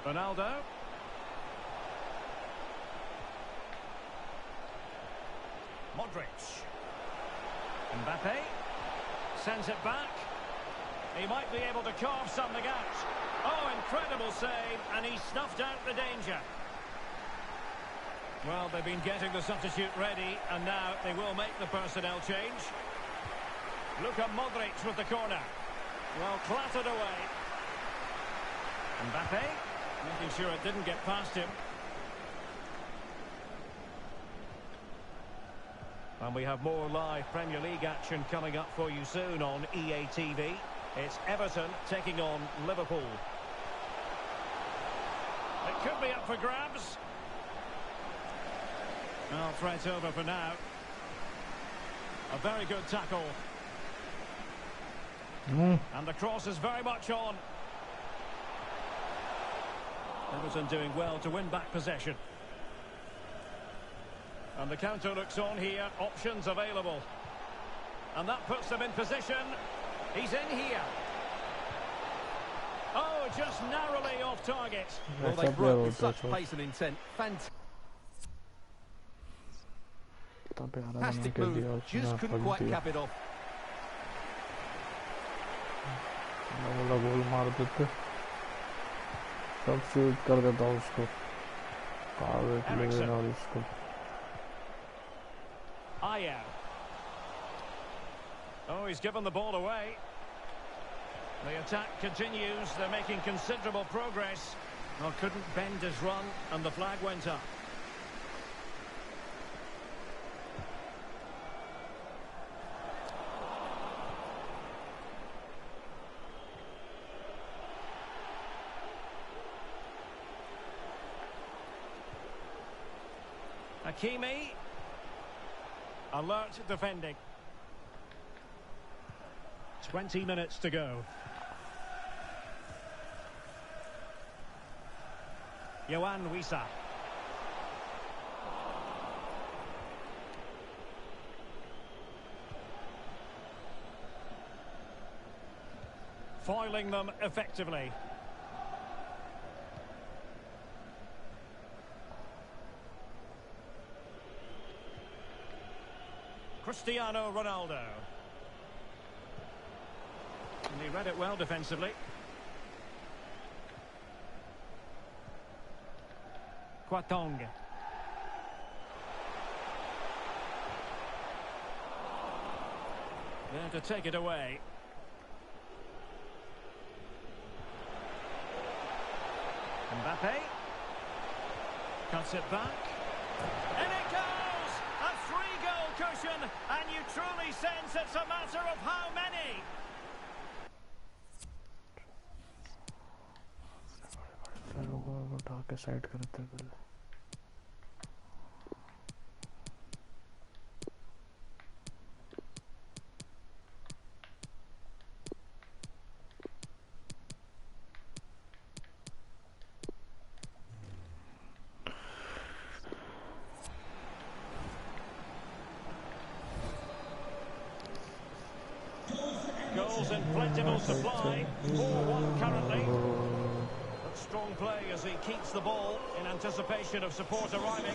Ronaldo. Modric. Mbappe. Sends it back. He might be able to carve something out. Oh, incredible save, and he snuffed out the danger. Well, they've been getting the substitute ready, and now they will make the personnel change. Luka Modric with the corner. Well, clattered away. Mbappe, making sure it didn't get past him. And we have more live Premier League action coming up for you soon on EA TV. It's Everton taking on Liverpool. It could be up for grabs. Well, threat over for now. A very good tackle. And the cross is very much on. Everton doing well to win back possession. And the counter looks on here. Options available. And that puts them in position. He's in here. Oh, just narrowly off target. Well, they broke with such pace and intent. Fantastic move. Just couldn't quite cap it off. गोल मार देते सब shoot कर देता उसको और इसको Oh, he's given the ball away. The attack continues. They're making considerable progress. Well, couldn't bend his run, and the flag went up. Hakimi. Alert defending. 20 minutes to go. Yohan Wissa. Foiling them effectively. Cristiano Ronaldo. And he read it well defensively. Quatong. There to take it away. Mbappe. Cuts it back. And it goes! A 3-goal cushion, and you truly sense it's a matter of how many. उठा के side करते हैं Goals in plentiful supply. 4-1 currently. But strong play as he keeps the ball in anticipation of support arriving.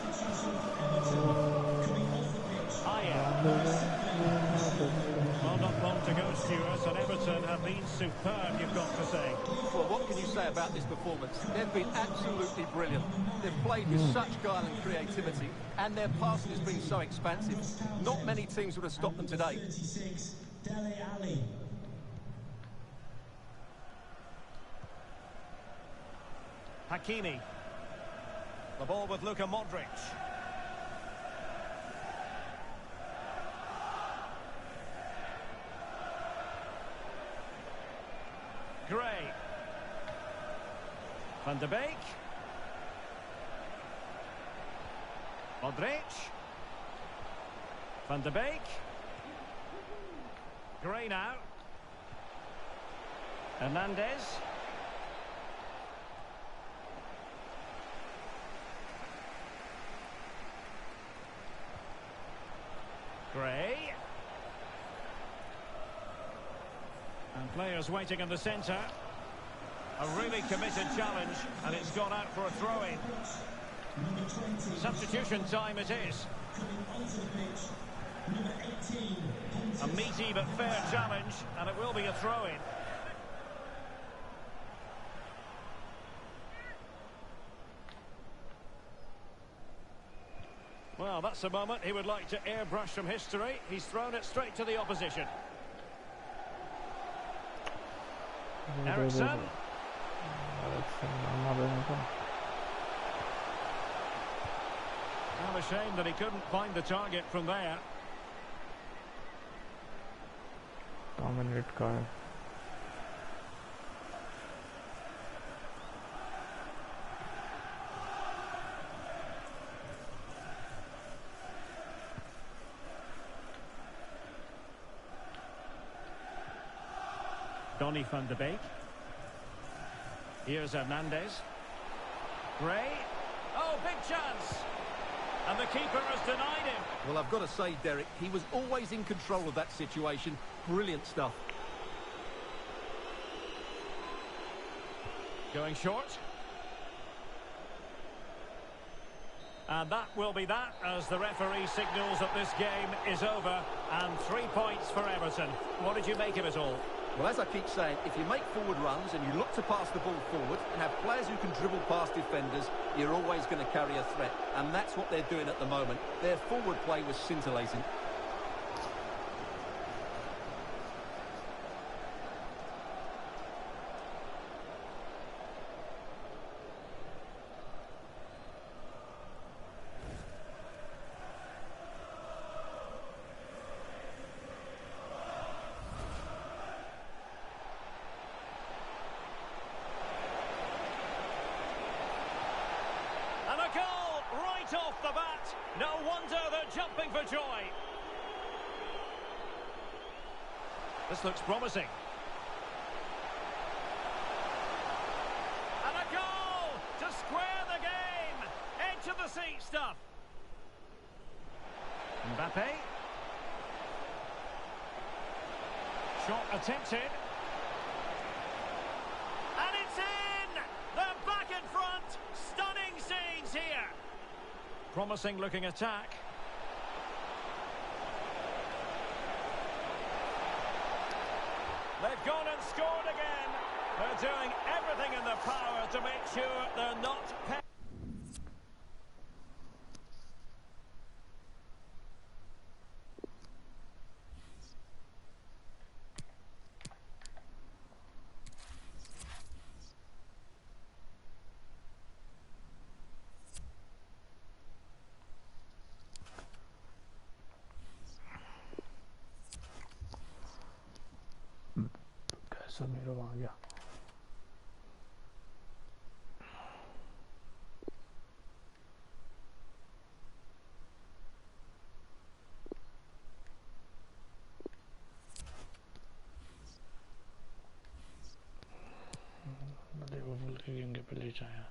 Well, not long to go, Stuart, and Everton have been superb, you've got to say. Well, what can you say about this performance? They've been absolutely brilliant. They've played with such guile and creativity, and their passing has been so expansive. Not many teams would have stopped them today. 36, Dele Alli. Hakimi. The ball with Luka Modric. Gray. Van de Beek. Modric. Van de Beek. Gray now. Hernandez. Gray. And players waiting in the centre. A really committed challenge, and it's gone out for a throw-in. Substitution time it is. A meaty but fair challenge, and it will be a throw-in. Well, that's a moment he would like to airbrush from history. He's thrown it straight to the opposition. Ericsson. Well, a shame that he couldn't find the target from there. Dominate card. Donny van de Beek. Here's Hernandez. Gray. Oh, big chance. And the keeper has denied him. Well, I've got to say, Derek, he was always in control of that situation. Brilliant stuff. Going short. And that will be that as the referee signals that this game is over. And 3 points for Everton. What did you make of it all? Well, as I keep saying, if you make forward runs and you look to pass the ball forward and have players who can dribble past defenders, you're always going to carry a threat. And that's what they're doing at the moment. Their forward play was scintillating. off the bat. No wonder they're jumping for joy. This looks promising. And a goal to square the game. Edge of the seat stuff. Mbappe. Shot attempted. And it's in! They're back in front. Stunning scenes here. Promising looking attack. They've gone and scored again. They're doing everything in their power to make sure they're not... समीरो आ गया Liverpool के game के पहले चाया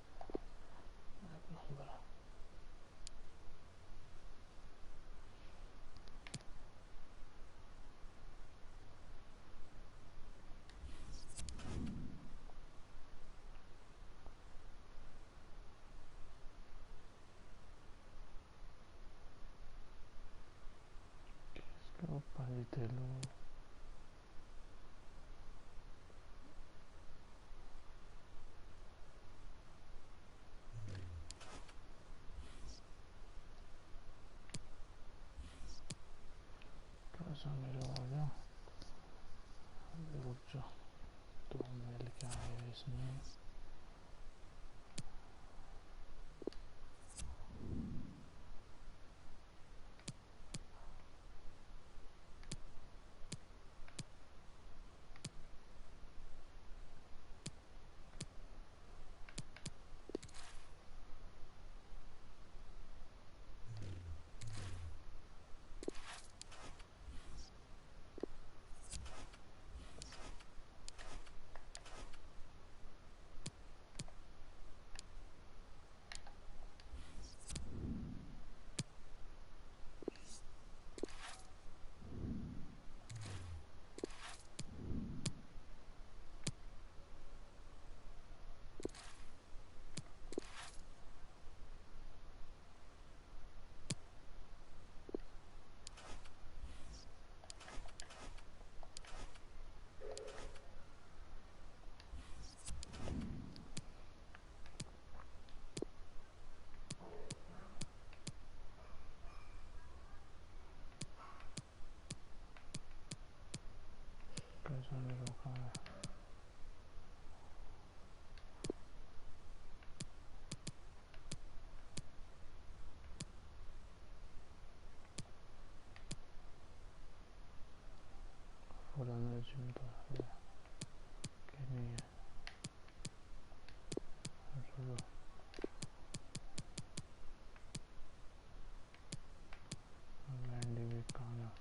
Palitelo. Casa मेरा आ गया रुक जा तो मेल क्या है इसमें कैसा नहीं रोका है पुराना जिम तो है कि नहीं है चलो लैंडी भी कहाँ है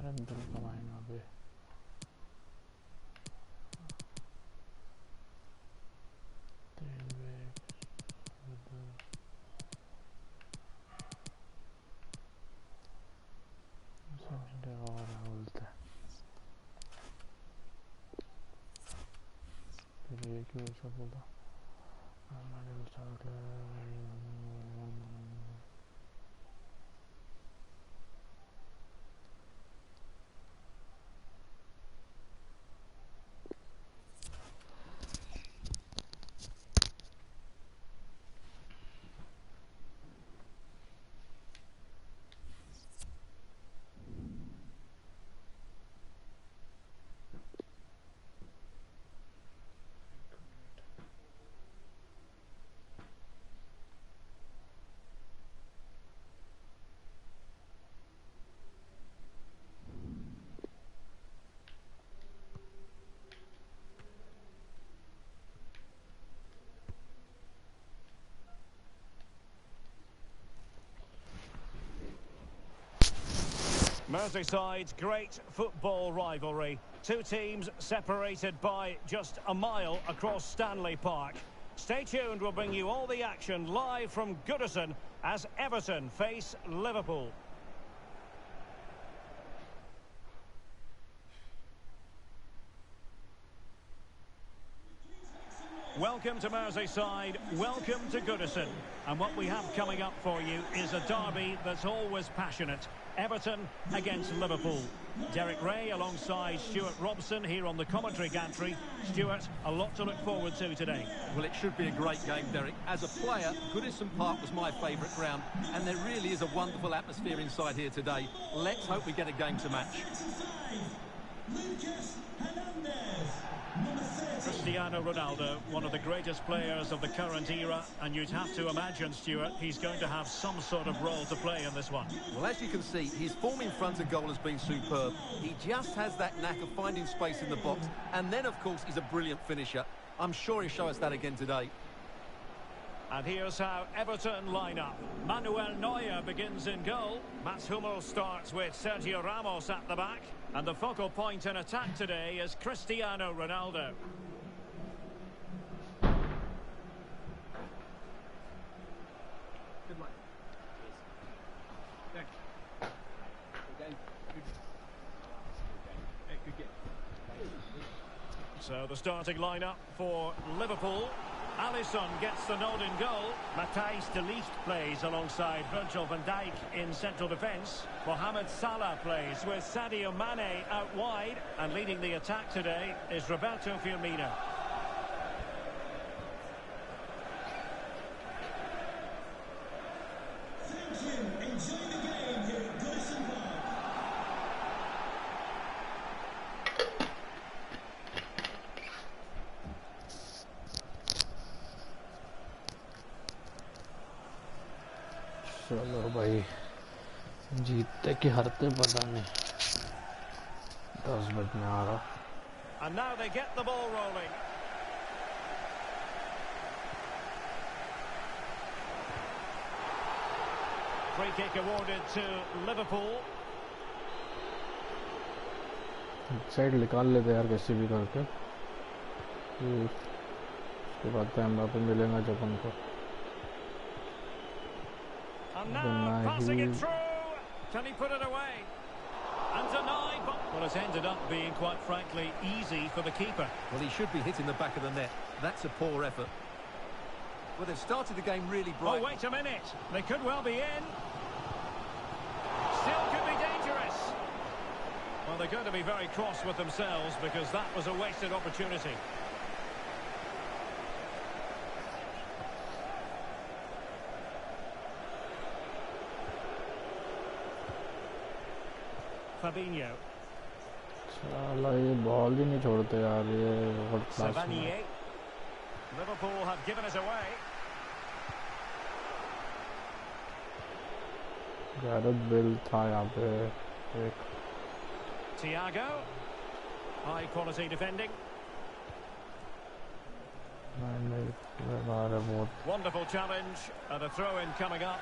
अब्दुल कमाएंगे अभी तीन बैग समझे और बोलते फिर ये क्यों ऐसा बोला हमारे साथ Merseyside's great football rivalry. Two teams separated by just a mile across Stanley Park. Stay tuned, we'll bring you all the action live from Goodison as Everton face Liverpool. Welcome to Merseyside, welcome to Goodison. And what we have coming up for you is a derby that's always passionate. Everton against Liverpool. Derek Ray alongside Stuart Robson here on the commentary gantry. Stuart, a lot to look forward to today. Well, it should be a great game, Derek. As a player, Goodison Park was my favourite ground, and there really is a wonderful atmosphere inside here today. Let's hope we get a game to match. Cristiano Ronaldo, one of the greatest players of the current era, and you'd have to imagine, Stuart, he's going to have some sort of role to play in this one. Well, as you can see, his form in front of goal has been superb. He just has that knack of finding space in the box, and then, of course, he's a brilliant finisher. I'm sure he'll show us that again today. And here's how Everton line up. Manuel Neuer begins in goal. Mats Hummels starts with Sergio Ramos at the back. And the focal point in attack today is Cristiano Ronaldo. Good luck. So the starting lineup for Liverpool. Alisson gets the nod in goal. Matthijs de Ligt plays alongside Virgil van Dijk in central defence. Mohamed Salah plays with Sadio Mane out wide. And leading the attack today is Roberto Firmino. Thank you. Enjoy the game here at Goodison Park. चलो भाई जीतते कि हारते पता नहीं 10 बजने आ रहा. And now they get the ball rolling. Free kick awarded to Liverpool. Side निकाल लेते यार कैसे भी करके. उसके बाद टाइम पे मिलेगा जब उनको. And now passing it through. Can he put it away? And denied, but well, it's ended up being quite frankly easy for the keeper. Well, he should be hitting the back of the net. That's a poor effort. Well, they've started the game really bright. Oh, wait a minute. They could well be in. Still could be dangerous. Well, they're going to be very cross with themselves because that was a wasted opportunity. Fabinho. साला ये ball ही नहीं छोड़ते यार ये world class. Savanier. Liverpool have given us away. Gareth Bale था यहाँ पे एक. Thiago. High quality defending. नहीं बाहर है बहुत. Wonderful challenge and a throw-in coming up.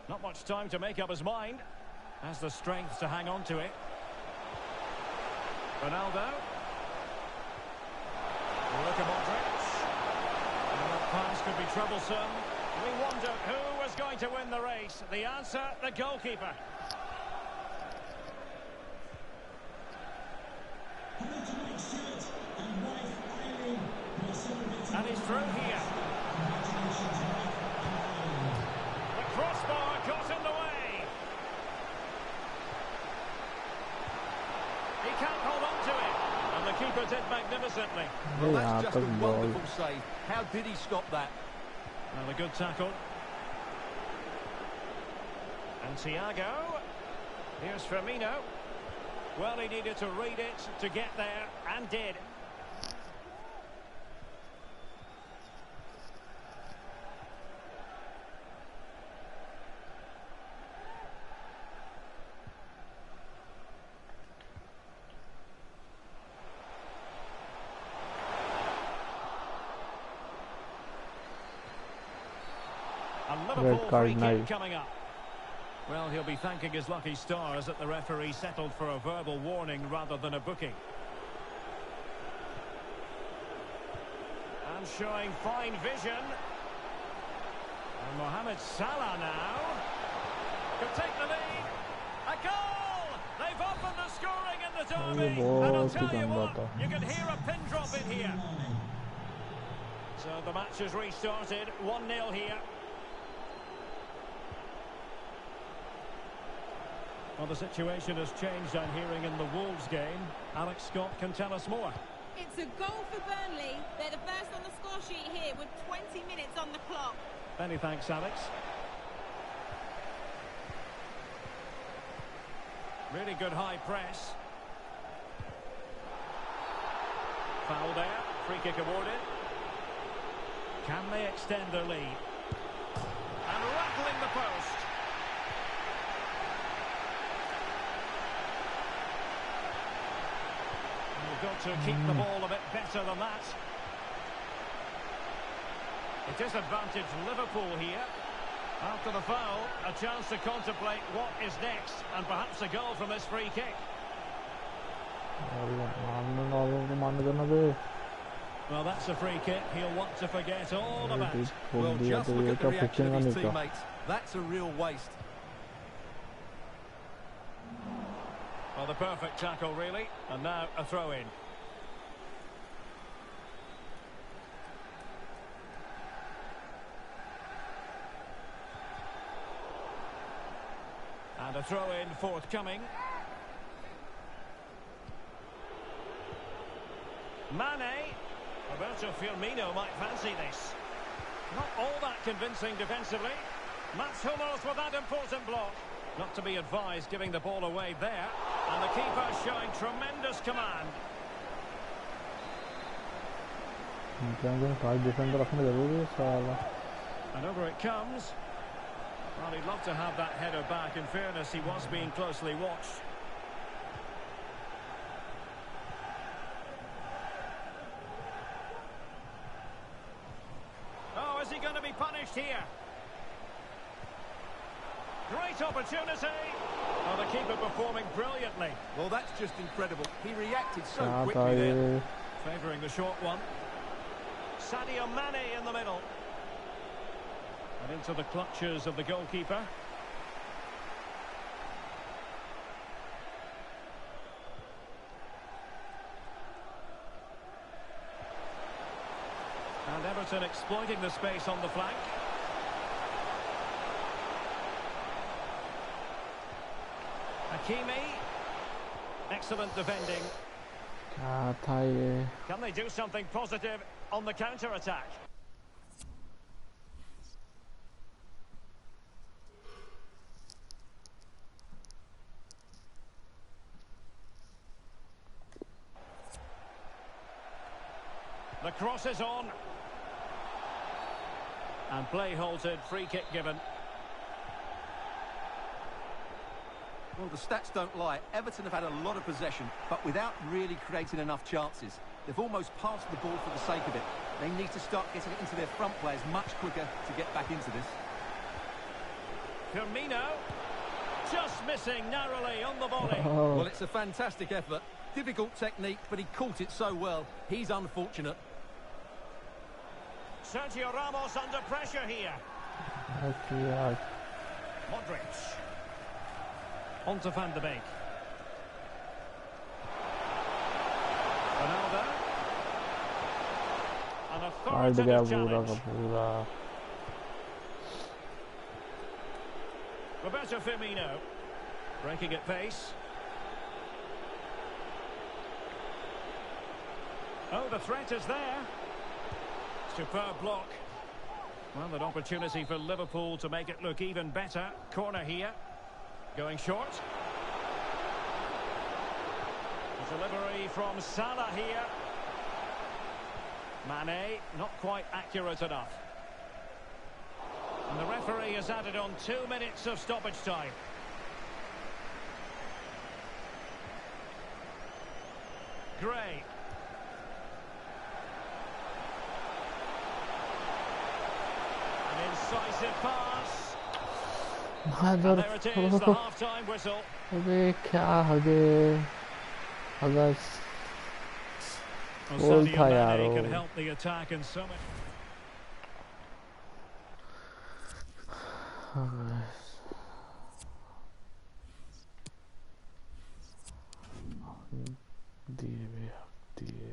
Not much time to make up his mind. Has the strength to hang on to it. Ronaldo. Luka Modric. And that pass could be troublesome. We wondered who was going to win the race. The answer, the goalkeeper. And he's through here. The crossbar got in the way. He can't hold on to it. And the keeper did magnificently. Well, that's just a wonderful save. How did he stop that? And a good tackle. And Thiago. Here's Firmino. Well, he needed to read it to get there, and did. A Liverpool card free night. kick coming up. Well, he'll be thanking his lucky stars that the referee settled for a verbal warning rather than a booking. And showing fine vision. And Mohamed Salah now could take the lead. A goal! They've opened the scoring in the derby. And I'll tell you what, you can hear a pin drop in here. So the match has restarted. 1-0 here. Well, the situation has changed, I'm hearing, in the Wolves game. Alex Scott can tell us more. It's a goal for Burnley. They're the first on the score sheet here with 20 minutes on the clock. Many thanks, Alex. Really good high press. Foul there. Free kick awarded. Can they extend their lead? And rattling the post. You've got to keep the ball a bit better than that. It is advantage Liverpool here. After the foul, a chance to contemplate what is next, and perhaps a goal from this free kick. Well, that's a free kick he'll want to forget all about. Well, just look at the reaction of his teammates. That's a real waste. Well, the perfect tackle, really. And now a throw-in. And a throw-in forthcoming. Mane. Roberto Firmino might fancy this. Not all that convincing defensively. Mats Hummels with that important block. Not to be advised giving the ball away there. And the keeper showing tremendous command. And over it comes. Well, he'd love to have that header back. In fairness, he was being closely watched. Oh, is he going to be punished here? Great opportunity. Oh, the keeper performing brilliantly. Well, that's just incredible. He reacted so quickly there. Favouring the short one. Sadio Mane in the middle. And into the clutches of the goalkeeper. And Everton exploiting the space on the flank. Hakimi. Excellent defending. Can they do something positive on the counter-attack? The cross is on. And play halted, free kick given. Well, the stats don't lie. Everton have had a lot of possession, but without really creating enough chances. They've almost passed the ball for the sake of it. They need to start getting it into their front players much quicker to get back into this. Firmino, just missing narrowly on the volley. Well, it's a fantastic effort. Difficult technique, but he caught it so well. He's unfortunate. Sergio Ramos under pressure here. Modric. On to Van de Beek. Ronaldo. An authoritative challenge. Roberto Firmino. Breaking at pace. Oh, the threat is there. Superb block. Well, an opportunity for Liverpool to make it look even better. Corner here. Going short. A delivery from Salah here. Mane, not quite accurate enough. And the referee has added on 2 minutes of stoppage time. Gray. And in decisive pass. Mother. And there it is, the half-time whistle. अबे क्या हगे अगर Well, गोल Sadio था यार Mane वो can help the attack in so many. दिए भी दिए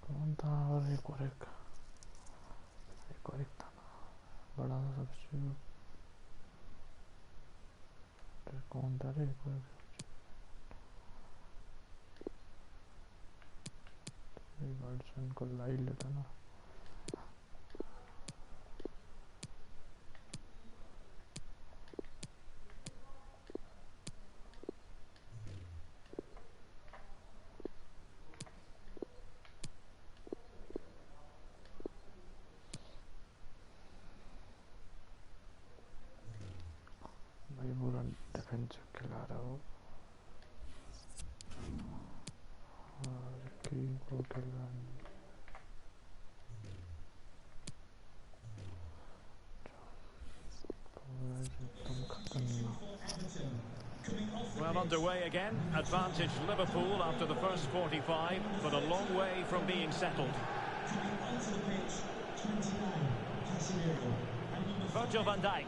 कौन था और एक था ना बड़ा सा सब्सिट्यूट कौन था रे एक और एवर्टन को लाई लेता ना भाई पूरा डिफेंसिव खिला रहा हो और की को खेल रहा है एकदम खतरनाक Well, underway again. Advantage Liverpool after the first 45, but a long way from being settled. Virgil van Dijk.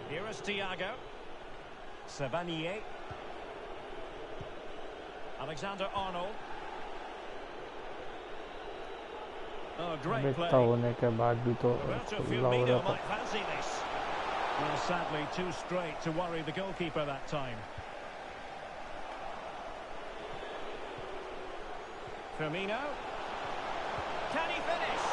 Here is Thiago. Savanier. Alexander-Arnold. Oh, great play. होने के बाद भी तो Roberto Firmino might fancy this. Well, sadly, too straight to worry the goalkeeper that time. Firmino. Can he finish?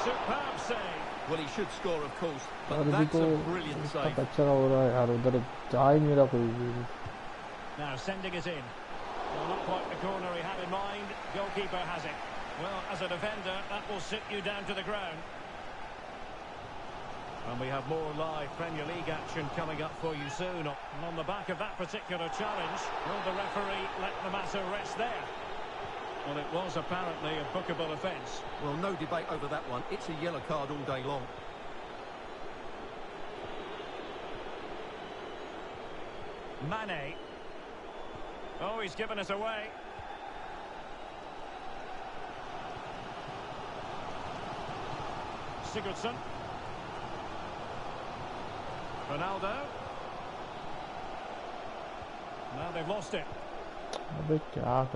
Superb save. Well, he should score, of course, but और भी that's तो a brilliant save. अच्छा हो रहा है यार उधर जा ही नहीं रहा कोई भी Now sending it in. Well, not quite the corner he had in mind. Goalkeeper has it. Well, as a defender, that will sit you down to the ground. And we have more live Premier League action coming up for you soon. And on the back of that particular challenge, will the referee let the matter rest there? Well, it was apparently a bookable offence. Well, no debate over that one. It's a yellow card all day long. Mane. Oh, he's given us away. Sigurdsson. Ronaldo. Now they've lost it.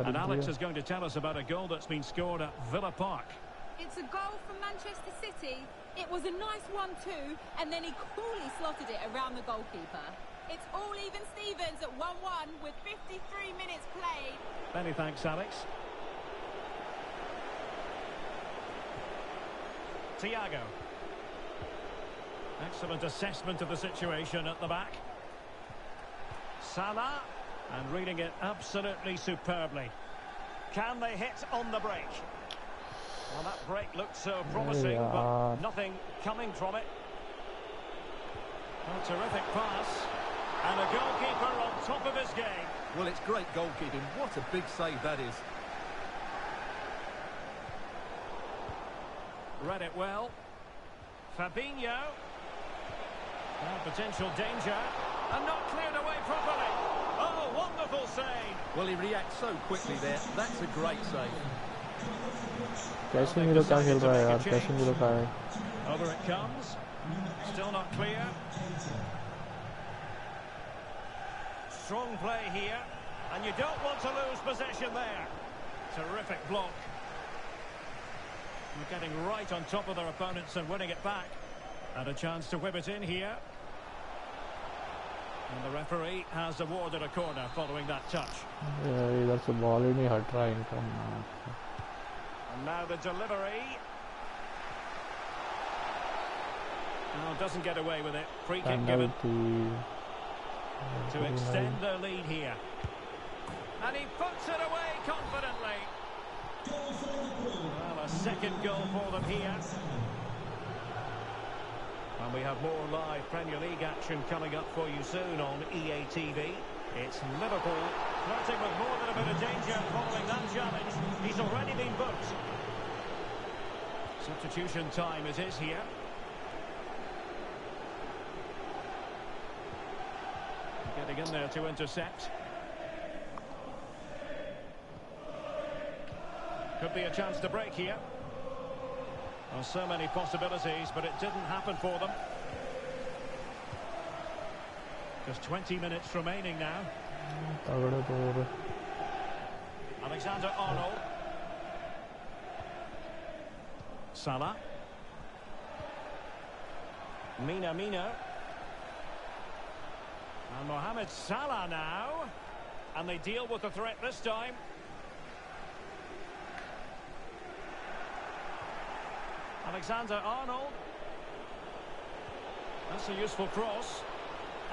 And Alex is going to tell us about a goal that's been scored at Villa Park. It's a goal from Manchester City. It was a nice 1-2, and then he coolly slotted it around the goalkeeper. It's all even Stevens at 1-1 with 53 minutes played. Many thanks, Alex. Thiago. Excellent assessment of the situation at the back. Salah, and reading it absolutely superbly. Can they hit on the break? Well, that break looked so promising, but nothing coming from it. A terrific pass. And a goalkeeper on top of his game. Well, it's great goalkeeping. What a big save that is. Read it well. Fabinho. Potential danger. And not cleared away properly. Oh, wonderful save. Well, he reacts so quickly there. That's a great save. कैसे क्या खेल रहा है यार कैसे का है Over it comes. Still not clear. Strong play here. And you don't want to lose possession there. Terrific block. We're getting right on top of their opponents and winning it back. And a chance to whip it in here. And the referee has awarded a corner following that touch. इधर से ball ही नहीं हट रहा इनका. And now the delivery. Oh, doesn't get away with it. Free kick given. To extend their lead here. And he puts it away confidently. Well, a second goal for them here. And we have more live Premier League action coming up for you soon on EA TV. It's Liverpool flirting with more than a bit of danger following that challenge. He's already been booked. Substitution time it is here. Getting in there to intercept. Could be a chance to break here. Well, so many possibilities, but it didn't happen for them. Just 20 minutes remaining now. Alexander-Arnold. Salah. Mina. And Mohamed Salah now. And they deal with the threat this time. Alexander-Arnold. That's a useful cross.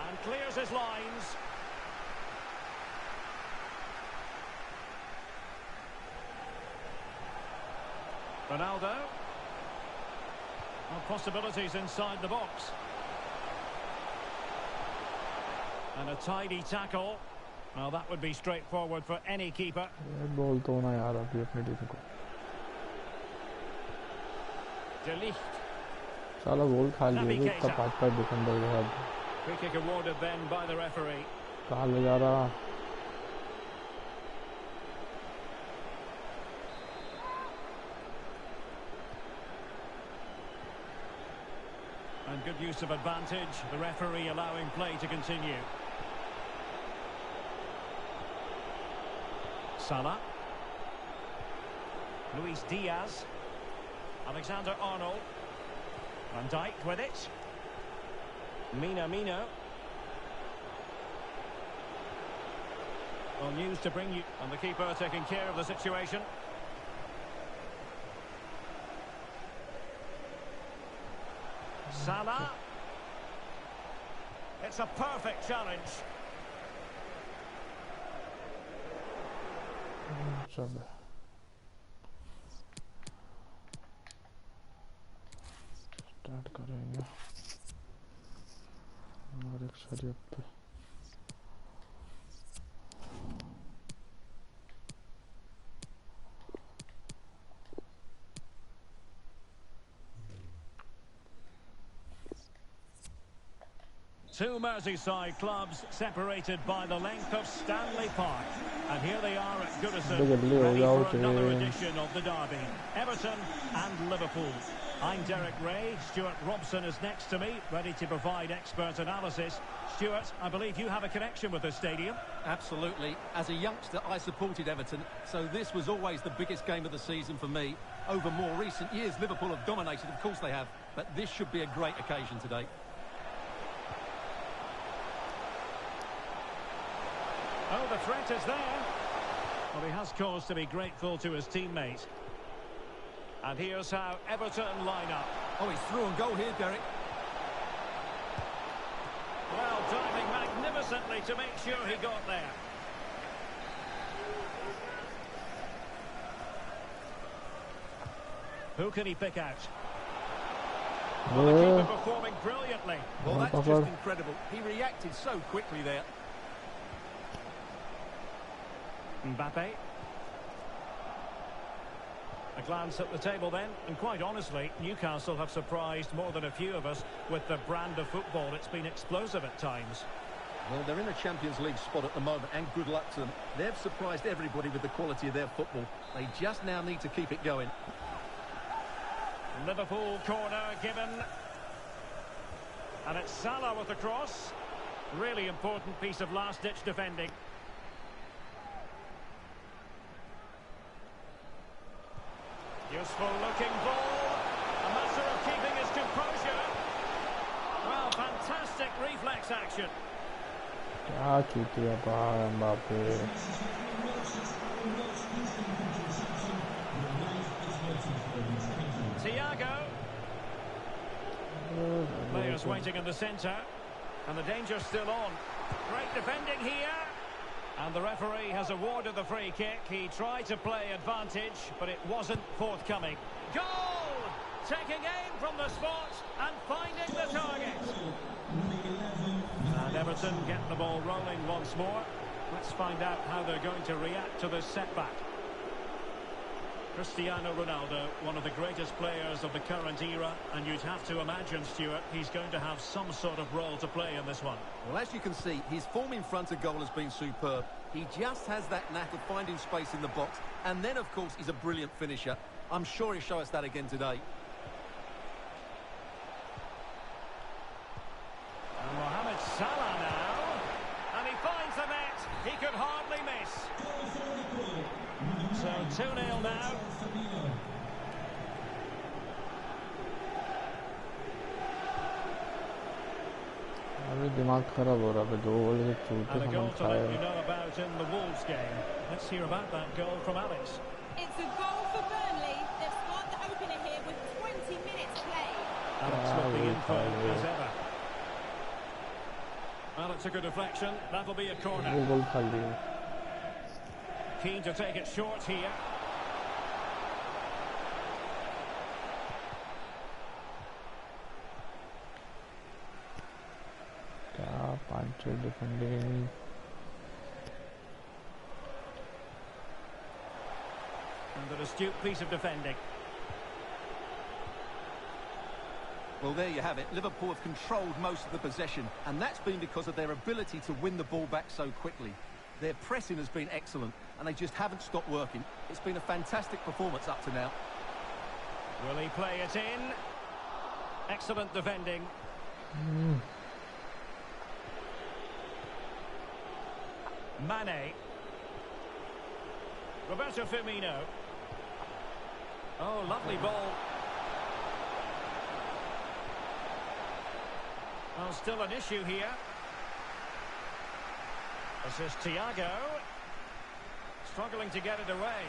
And clears his lines. Ronaldo. Well, possibilities inside the box. And a tidy tackle. Well, that would be straightforward for any keeper. बोल तो ना यार अभी अपनी team को. De Ligt. साला गोल खा लिया इसका 5-5 डिफेंडर के साथ. Free kick awarded then by the referee. कहाँ ले जा रहा? And good use of advantage. The referee allowing play to continue. Salah. Luis Diaz. Alexander-Arnold. Van Dijk with it. Mina. Well, news to bring you. And the keeper taking care of the situation. Salah. It's a perfect challenge. Start करेंगे और एक शरीफ पे. Two Merseyside clubs separated by the length of Stanley Park. And here they are at Goodison, ready for another edition of the derby. Everton and Liverpool. I'm Derek Ray. Stuart Robson is next to me, ready to provide expert analysis. Stuart, I believe you have a connection with the stadium. Absolutely. As a youngster, I supported Everton, so this was always the biggest game of the season for me. Over more recent years, Liverpool have dominated, of course they have, but this should be a great occasion today. Oh, the threat is there. Well, he has cause to be grateful to his teammates. And here's how Everton line up. Oh, he's through and goal here, Derek. Well, diving magnificently to make sure he got there. Who can he pick out? Well, the keeper performing brilliantly. Well, that's just incredible. He reacted so quickly there. Mbappe. A glance at the table then, and quite honestly, Newcastle have surprised more than a few of us with the brand of football. It's been explosive at times. Well, they're in a Champions League spot at the moment, and good luck to them. They've surprised everybody with the quality of their football. They just now need to keep it going. Liverpool corner given. And it's Salah with the cross. Really important piece of last-ditch defending. Useful looking ball. A matter of keeping his composure. Well, fantastic reflex action. क्या चूतिया बाहर Mbappe Thiago. Players waiting in the centre. And the danger's still on. Great defending here. And the referee has awarded the free kick. He tried to play advantage, but it wasn't forthcoming. Goal! Taking aim from the spot and finding the target. And Everton get the ball rolling once more. Let's find out how they're going to react to this setback. Cristiano Ronaldo, one of the greatest players of the current era, and you'd have to imagine, Stuart, he's going to have some sort of role to play in this one. Well, as you can see, his form in front of goal has been superb. He just has that knack of finding space in the box, and then, of course, he's a brilliant finisher. I'm sure he'll show us that again today. And Mohamed Salah now, and he finds the net. He could hardly miss. So 2-0 now. अभी दिमाग खराब हो रहा है दो गोल से चूते And a goal हम to let you know about in the Wolves game. Let's hear about that goal from Alex. It's a goal for Burnley. They've scored the opener here with 20 minutes played. Alex with the info as ever. Well, it's a good deflection. That'll be a corner. वो गोल खा लिए Keen to take it short here. क्या पांच defending And an astute piece of defending. Well, there you have it. Liverpool have controlled most of the possession, and that's been because of their ability to win the ball back so quickly. Their pressing has been excellent, and they just haven't stopped working. It's been a fantastic performance up to now. Will he play it in? Excellent defending. Mane. Roberto Firmino. Oh, lovely ball. Well, still an issue here. This is Thiago. Struggling to get it away.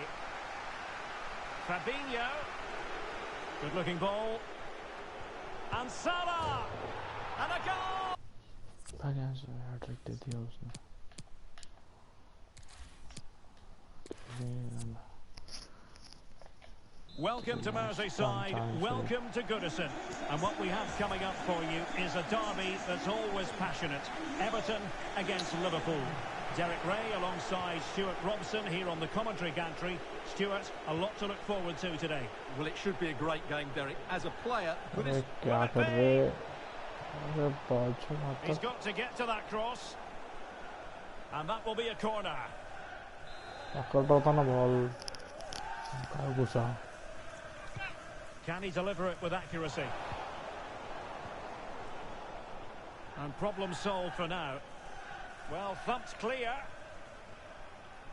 Fabinho. Good-looking ball. And Salah! And a goal! Hat trick दे दिया उसने Welcome to Merseyside, welcome to Goodison. And what we have coming up for you is a derby that's always passionate. Everton against Liverpool. Derek Ray alongside Stuart Robson here on the commentary gantry. Stuart, a lot to look forward to today. Well, it should be a great game, Derek. As a player, अरे क्या कर रहे अरे ball He's got to get to that cross. And that will be a corner. कर पड़ता ना ball क्या गुस्सा Can he deliver it with accuracy? And problem solved for now. Well, thumped clear.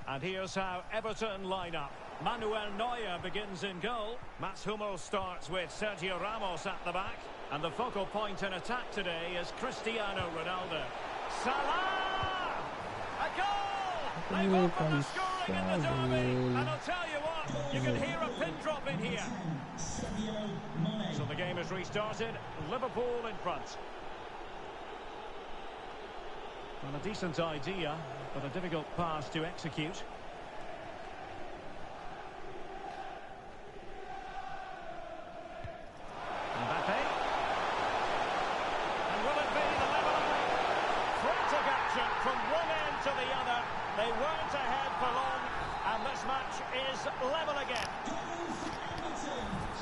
And here's how Everton line up. Manuel Neuer begins in goal. Mats Hummels starts with Sergio Ramos at the back. And the focal point in attack today is Cristiano Ronaldo. Salah! A goal! They've opened the scoring bang in the derby. And I'll tell you what, you can hear a pin drop in here. So the game has restarted. Liverpool in front. Well, a decent idea, but a difficult pass to execute. Mbappe. And will it be the leveller? Frantic action from one end to the other. They weren't ahead for long, and this match is level again.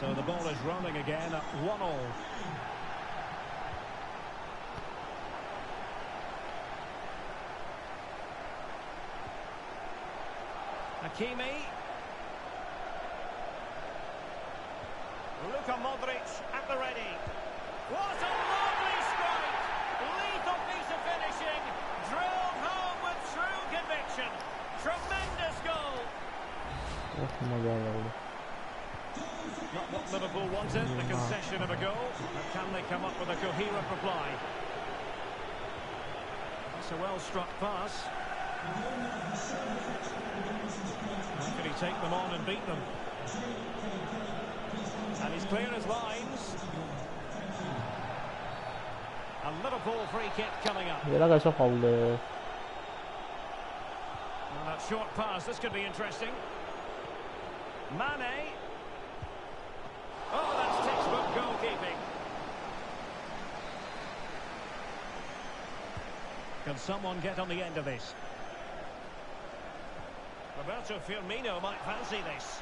So the ball is rolling again at 1-1. Hakimi. Luka Modric at the ready. What a lovely strike! Lethal piece of finishing. Drilled home with true conviction. Tremendous goal. Not what Liverpool wanted, the concession of a goal. But can they come up with a coherent reply? That's a well-struck pass. How can he take them on and beat them? And he's clear as lines. A Liverpool free kick coming up. 얘랑 가서 가볼래. Well, that short pass, this could be interesting. Mane. Oh, that's textbook goalkeeping. Can someone get on the end of this? Roberto Firmino might fancy this.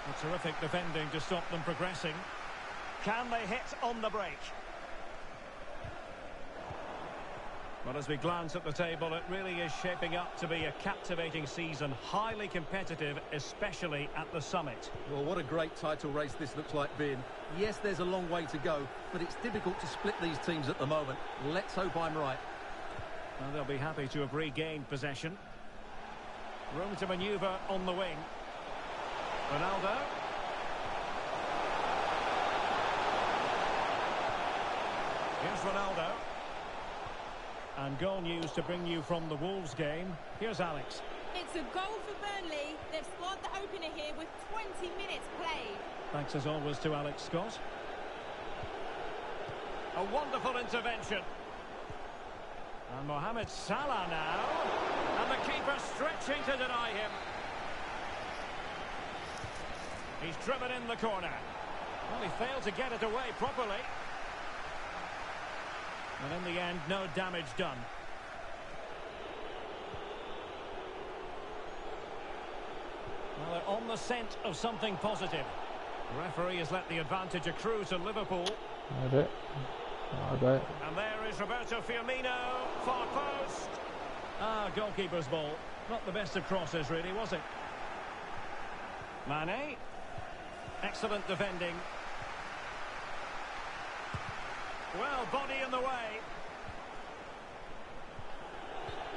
A terrific defending to stop them progressing. Can they hit on the break? Well, as we glance at the table, it really is shaping up to be a captivating season, highly competitive, especially at the summit. Well, what a great title race this looks like being. Yes, there's a long way to go, but it's difficult to split these teams at the moment. Let's hope I'm right. Well, they'll be happy to have regained possession. Room to manoeuvre on the wing. Ronaldo. Here's Ronaldo. And goal news to bring you from the Wolves game. Here's Alex. It's a goal for Burnley. They've scored the opener here with 20 minutes played. Thanks as always to Alex Scott. A wonderful intervention. And Mohamed Salah now. And the keeper stretching to deny him. He's driven in the corner. Well, he failed to get it away properly. And in the end, no damage done. Well, they're on the scent of something positive. The referee has let the advantage accrue to Liverpool. Okay. Okay. And there is Roberto Firmino, far post. Ah, goalkeeper's ball. Not the best of crosses, really, was it? Mane. Excellent defending. Well, body in the way.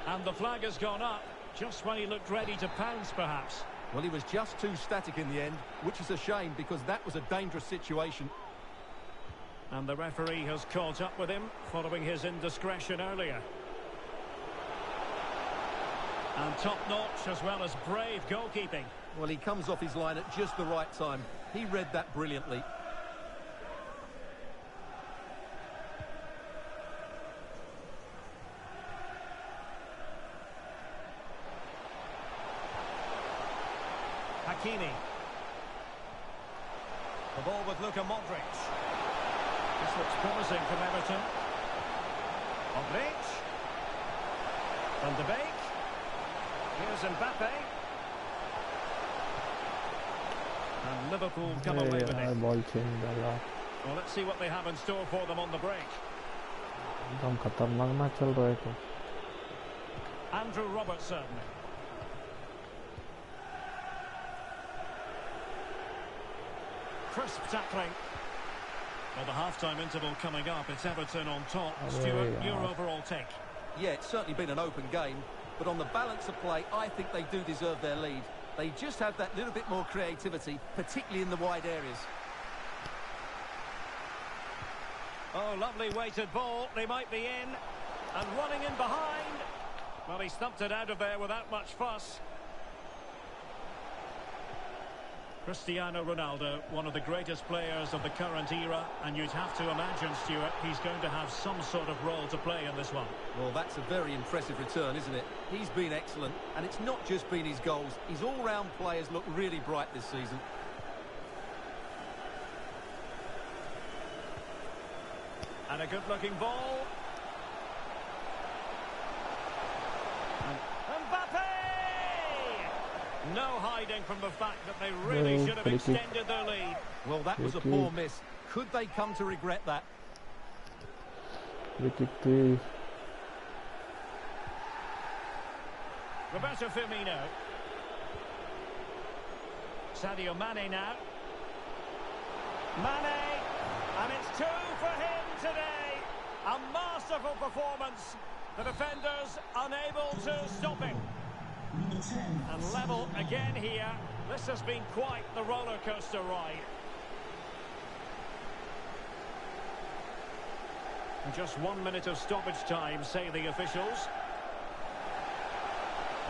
And the flag has gone up, just when he looked ready to pounce, perhaps. Well, he was just too static in the end, which is a shame because that was a dangerous situation. And the referee has caught up with him following his indiscretion earlier. And top-notch as well as brave goalkeeping. Well, he comes off his line at just the right time. He read that brilliantly. Hakimi. The ball with Luka Modric. This looks promising from Everton. Modric. Van de Beek. Here's Mbappe. And Liverpool come away with it. Ball change डाला. Well, let's see what they have in store for them on the break. एकदम खतरनाक match चल रहा है तो. Andrew Robertson. Crisp tackling. Well, the half-time interval coming up. It's Everton on top. Stuart, your overall take? Yeah, it's certainly been an open game, but on the balance of play, I think they do deserve their lead. They just have that little bit more creativity, particularly in the wide areas. Oh, lovely weighted ball. They might be in. And running in behind. Well, he stumped it out of there without much fuss. Cristiano Ronaldo, one of the greatest players of the current era, and you'd have to imagine, Stuart, he's going to have some sort of role to play in this one. Well, that's a very impressive return, isn't it? He's been excellent, and it's not just been his goals. His all-round players look really bright this season. And a good-looking ball. Mbappe! No hiding from the fact that they really should have extended their lead. Well, that was a poor miss. Could they come to regret that? Roberto Firmino. Sadio Mane now. Mane! And it's 2 for him today. A masterful performance. The defenders unable to stop him. And level again here. This has been quite the roller coaster ride. And just 1 minute of stoppage time, say the officials.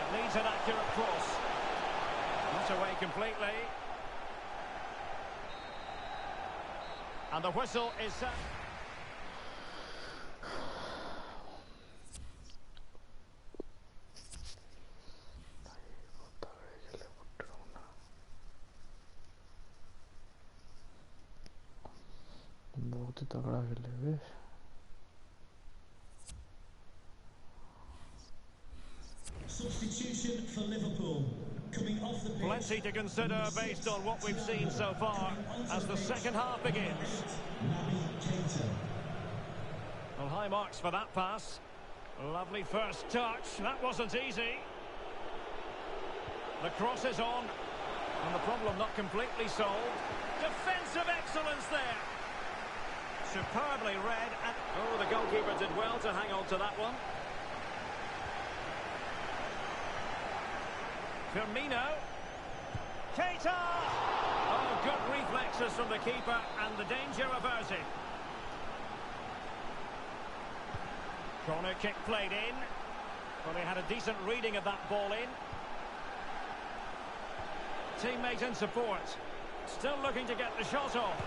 It needs an accurate cross. Not away completely. And the whistle is set. बहुत ही तगड़ा खेले वे Substitution for Liverpool. Coming off the pitch. Plenty to consider based on what we've seen so far as the second half begins. Well, high marks for that pass. Lovely first touch. That wasn't easy. The cross is on. And the problem not completely solved. Defensive excellence there. Superbly read. And oh, the goalkeeper did well to hang on to that one. Firmino. Keita! Oh, good reflexes from the keeper and the danger averted. Corner kick played in. Well, he had a decent reading of that ball in. Teammate in support. Still looking to get the shot off.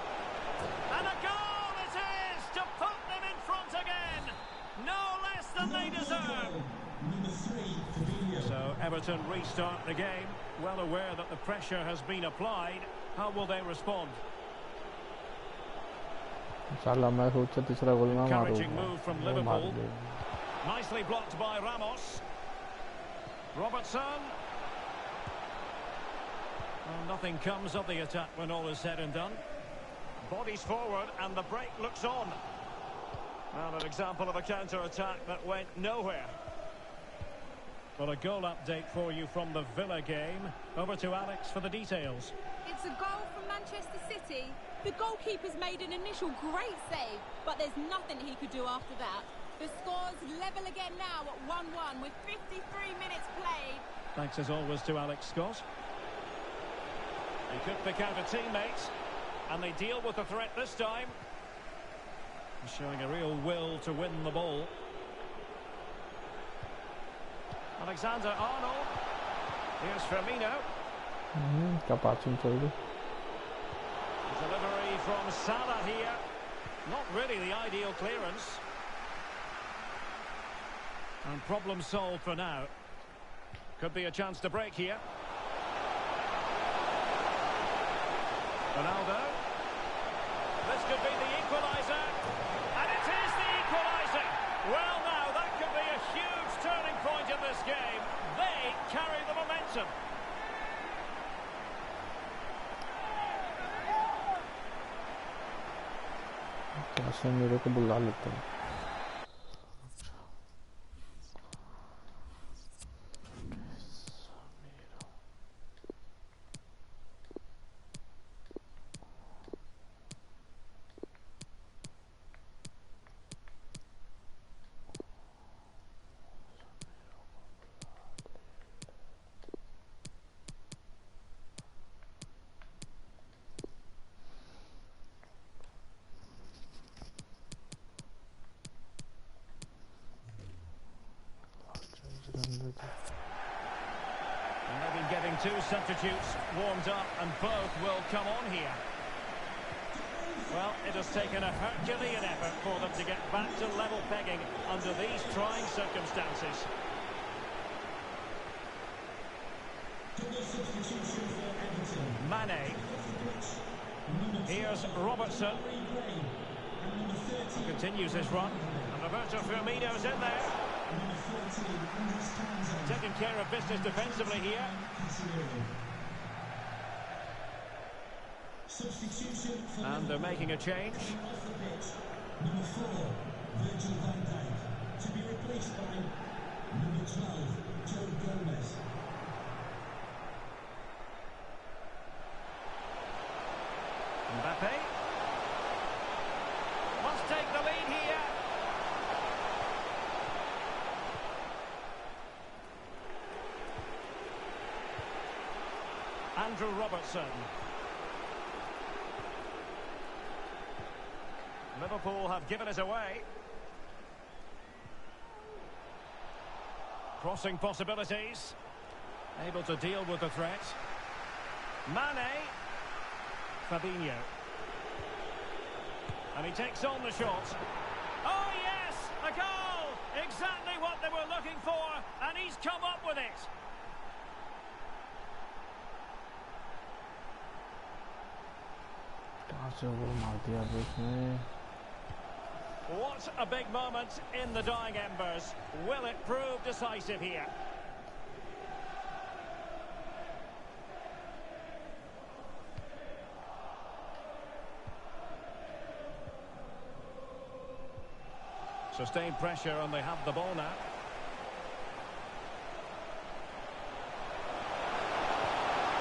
And a goal it is to put them in front again. No less than they deserve. So Everton restart the game, well aware that the pressure has been applied. How will they respond? Encouraging move from Liverpool. Nicely blocked by Ramos. Robertson. Well, nothing comes of the attack when all is said and done. Bodies forward and the break looks on. Well, an example of a counter-attack that went nowhere. Well, a goal update for you from the Villa game. Over to Alex for the details. It's a goal from Manchester City. The goalkeeper's made an initial great save, but there's nothing he could do after that. The score's level again now at 1-1 with 53 minutes played. Thanks as always to Alex Scott. He could pick out a teammate, and they deal with the threat this time. Showing a real will to win the ball. Alexander-Arnold. Here's Firmino. Delivery from Salah here. Not really the ideal clearance. And problem solved for now. Could be a chance to break here. Ronaldo. This could be the equaliser. And it is the equaliser. Well, now, that could be a huge turning point in this game. They carry the momentum. कैसे मेरे को बुला लेते हैं two substitutes warmed up and both will come on here. Well, it has taken a Herculean effort for them to get back to level pegging under these trying circumstances. Double substitution for Everton. Mane. Here's Robertson. And number 13. Continues his run. And Roberto Firmino's in there. Number 14, Andres Townsend. Taking care of business defensively here. Substitution for And they're making a change. off the pitch. Number 4, Virgil van Dijk. To be replaced by number 12, Joe Gomez. Mbappe. Must take the lead here. Andrew Robertson. Liverpool have given us away. Crossing possibilities. Able to deal with the threat. Mane. Fabinho. And he takes on the shot. Oh yes! A goal! Exactly what they were looking for, and he's come up with it. What a big moment in the dying embers. Will it prove decisive here? Sustained pressure, and they have the ball now.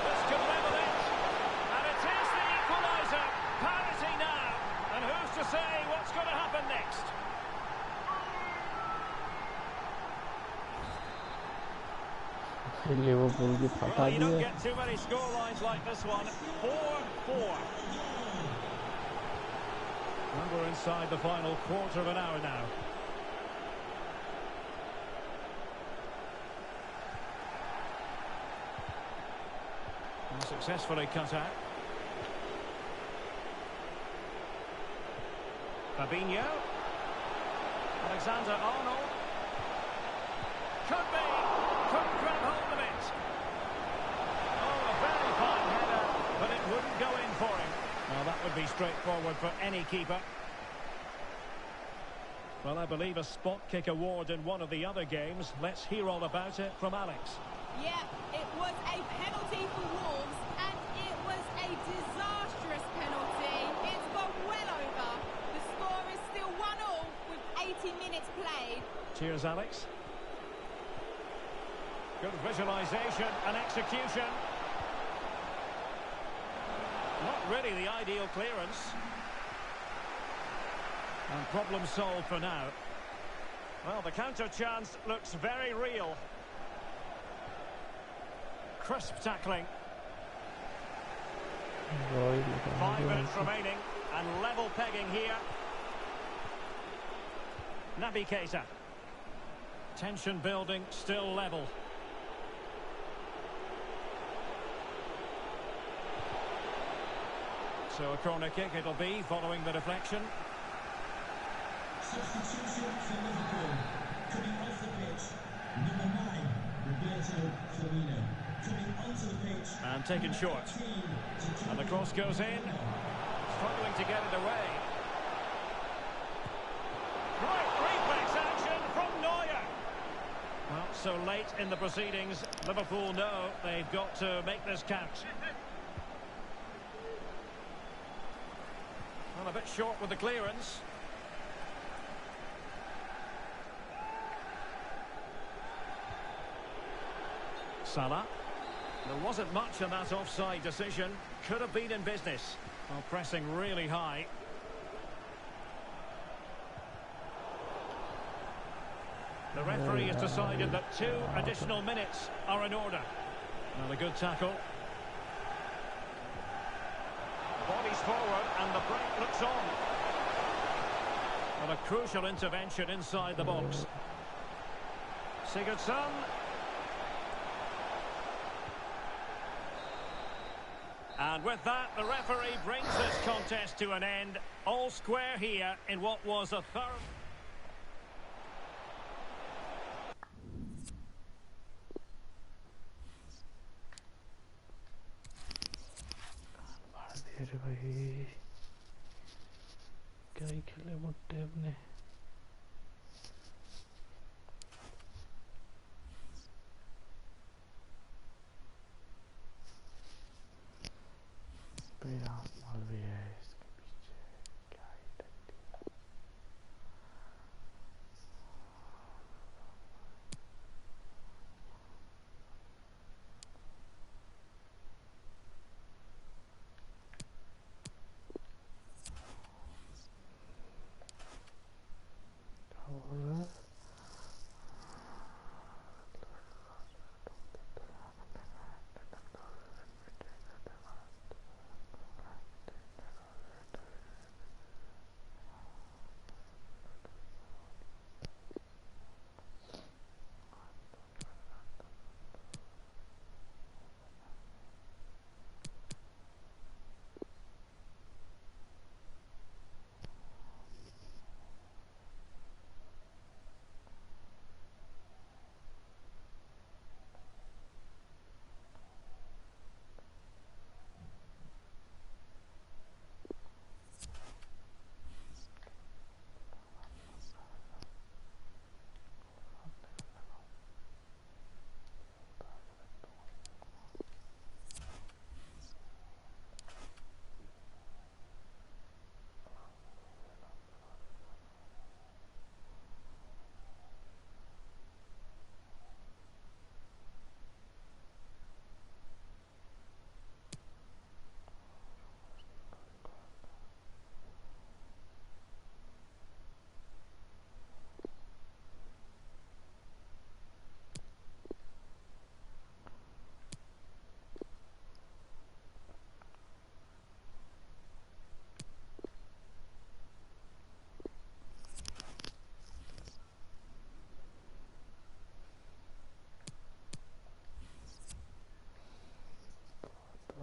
This could level it. And it is the equaliser. Parity now. And who's to say what's going to happen next? Liverpool की फटा Well, you the don't है. get too many score lines like this one. 4-4. And we're inside the final quarter of an hour now. And successfully cut out. Fabinho. Alexander-Arnold. Could be. Couldn't grab hold of it. Oh, a very fine header, but it wouldn't go in for him. Well, that would be straightforward for any keeper. Well, I believe a spot kick award in one of the other games. Let's hear all about it from Alex. Yeah, it was a penalty for Wolves, and it was a disastrous penalty. It's gone well over. The score is still 1-1 with 80 minutes played. Cheers, Alex. Good visualisation and execution. Not really the ideal clearance. And problem solved for now. Well, the counter chance looks very real. Crisp tackling. 5 minutes remaining and level pegging here. Naby Keita. Tension building, still level. So a corner kick it'll be following the deflection. Substitution for Liverpool. Coming off the pitch, number 9, Roberto Firmino. Coming onto the pitch. And taken short. And the cross goes in. Struggling to get it away. Great reflex action from Neuer. Well, so late in the proceedings, Liverpool know they've got to make this count. Well, a bit short with the clearance. Salah. There wasn't much in that offside decision. Could have been in business. Well, pressing really high. The referee has decided that 2 additional minutes are in order. Well, a good tackle. Bodies forward and the break looks on. Well, a crucial intervention inside the box. Sigurdsson. And with that, the referee brings this contest to an end. All square here in what was a thorough... अरे भाई क्या ही खेले बुट्टे अपने माल भी है इसके पीछे क्या ही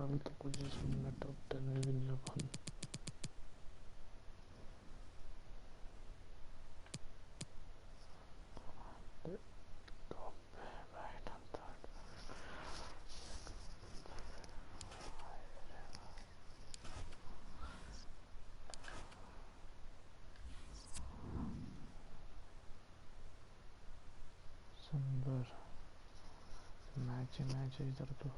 अभी तो पोजीशन में टॉप 10 में भी नहीं अपन टॉप पे राइट हैंड थर्ड सुंदर मैच है इधर तो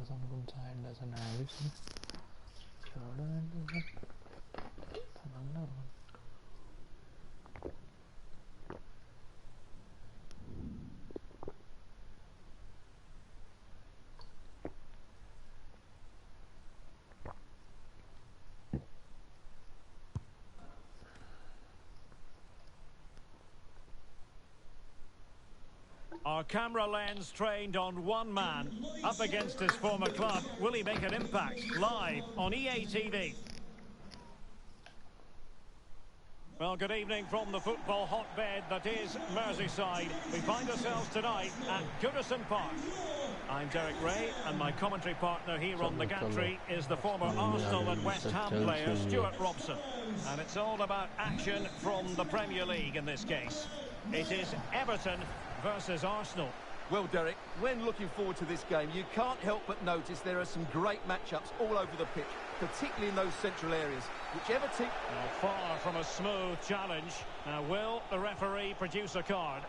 Anderson kunsa Anderson Harrison Jordan Anderson tananlar Our camera lens trained on one man, up against his former club. Will he make an impact? Live on EA TV. Well, good evening from the football hotbed that is Merseyside. We find ourselves tonight at Goodison Park. I'm Derek Ray, and my commentary partner here on the gantry is the former Arsenal and West Ham player, Stuart Robson. And it's all about action from the Premier League in this case. It is Everton versus Arsenal. Well, Derek, when looking forward to this game, you can't help but notice there are some great matchups all over the pitch, particularly in those central areas. Whichever team... Far from a smooth challenge. Now, will the referee produce a card?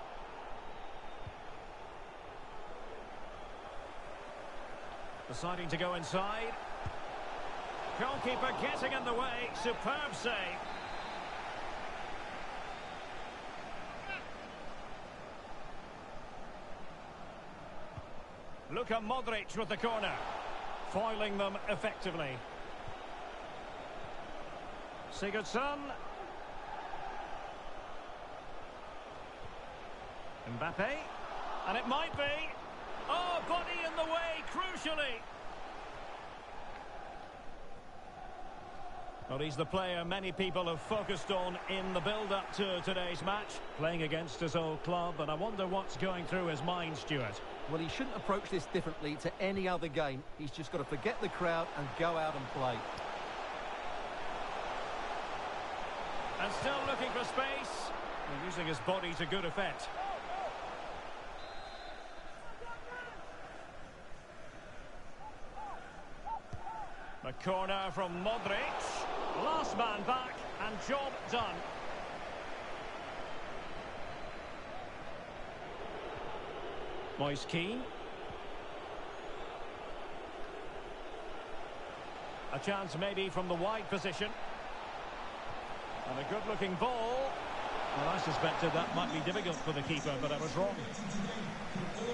Deciding to go inside. Goalkeeper getting in the way. Superb save. Luka Modric with the corner. Foiling them effectively. Sigurdsson. Mbappe. And it might be. Oh, body in the way, crucially. Well, he's the player many people have focused on in the build-up to today's match, playing against his old club, and I wonder what's going through his mind, Stuart. Well, he shouldn't approach this differently to any other game. He's just got to forget the crowd and go out and play. And still looking for space, and using his body to good effect. The corner from Modric. Last man back, and job done. Moise Keane. A chance maybe from the wide position. And a good-looking ball. Well, I suspected that might be difficult for the keeper, but I was wrong.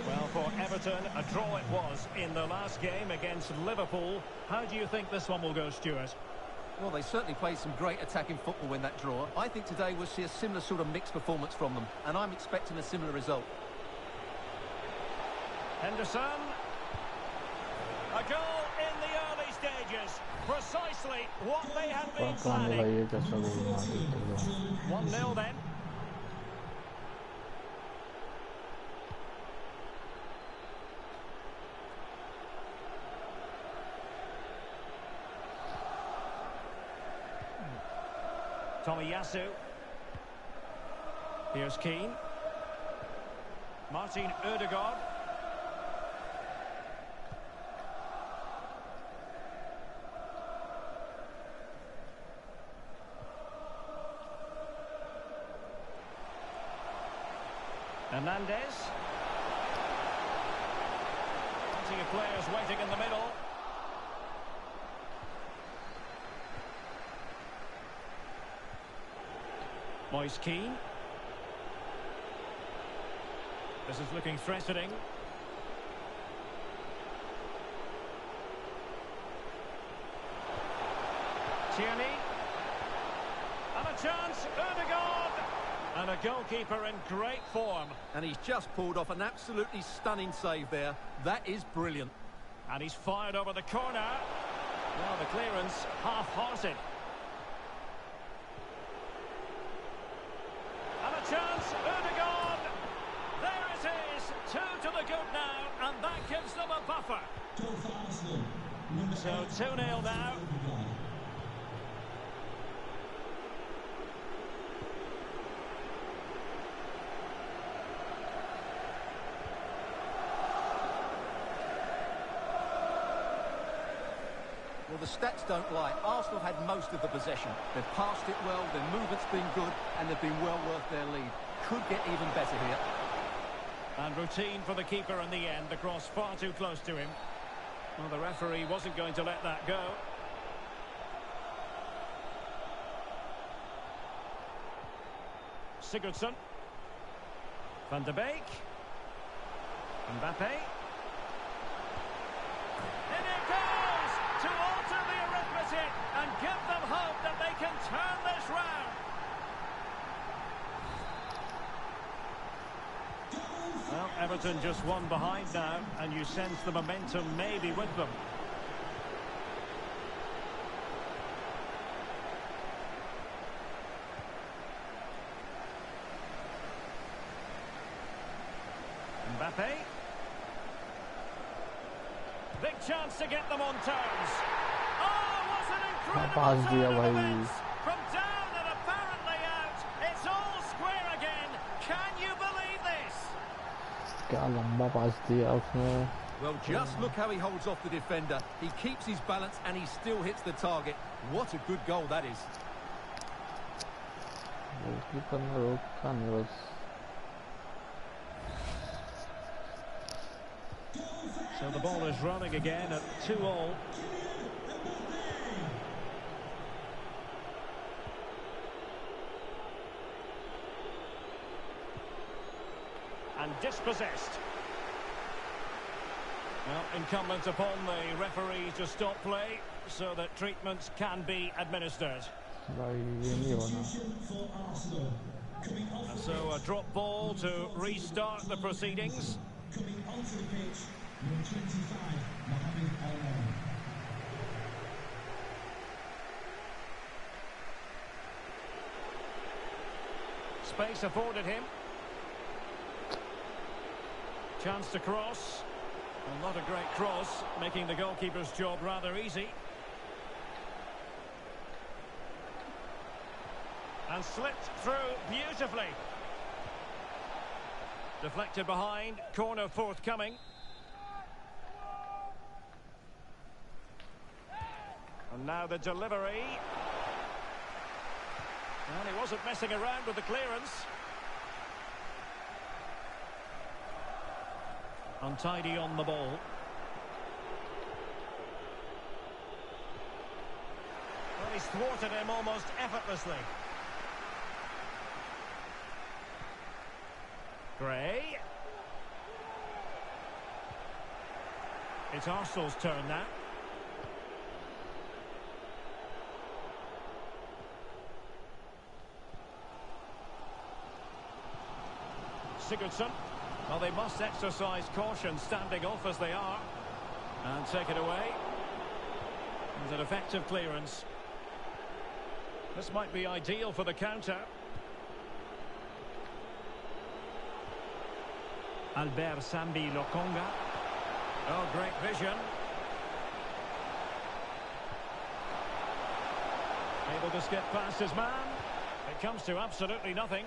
Well, for Everton, a draw it was in the last game against Liverpool. How do you think this one will go, Stuart? Well, they certainly played some great attacking football in that draw. I think today we'll see a similar sort of mixed performance from them, and I'm expecting a similar result. Henderson. A goal in the early stages. Precisely what they had been planning. 1-0 then. Tomiyasu. Here's Keane. Martin Ødegaard. Hernandez. Plenty of players waiting in the middle. Moise Keane. This is looking threatening. Tierney. And a chance, Ødegaard. And a goalkeeper in great form. And he's just pulled off an absolutely stunning save there. That is brilliant. And he's fired over the corner. Well, the clearance half-hearted. And a chance, Ødegaard. There it is, 2 to the good now, and that gives them a buffer. So 2-0 now. Well, the stats don't lie. Arsenal had most of the possession. They've passed it well, their movement's been good, and they've been well worth their lead. Could get even better here. And routine for the keeper in the end. The cross far too close to him. Well, the referee wasn't going to let that go. Sigurdsson. Van de Beek. Mbappe. In it goes! To alter the arithmetic and give them hope that they can turn this round. Well, Everton just one behind now, and you sense the momentum maybe with them. Mbappe. Big chance to get them on terms. Oh, what an incredible turn of from down and apparently out. It's all square again. Can you believe this? क्या लंबा पास दिया उसने. Well, just look how he holds off the defender. He keeps his balance and he still hits the target. What a good goal that is. Goalkeeper ने रोका नहीं बस. So the ball is running again at 2-2. And dispossessed. Well, incumbent upon the referee to stop play so that treatments can be administered. And so a drop ball to restart the proceedings. Coming onto the pitch, number 25, Mohamed Al. Space afforded him. Chance to cross. Well, not a great cross, making the goalkeeper's job rather easy. And slipped through beautifully. Deflected behind, corner forthcoming. And now the delivery. And he wasn't messing around with the clearance. Untidy on the ball. Well, he's thwarted him almost effortlessly. Gray. It's Arsenal's turn now. Sigurdsson. Well, they must exercise caution standing off as they are. And take it away. It's an effective clearance. This might be ideal for the counter. Albert Sambi Lokonga. Oh, great vision. Able to skip past his man. It comes to absolutely nothing.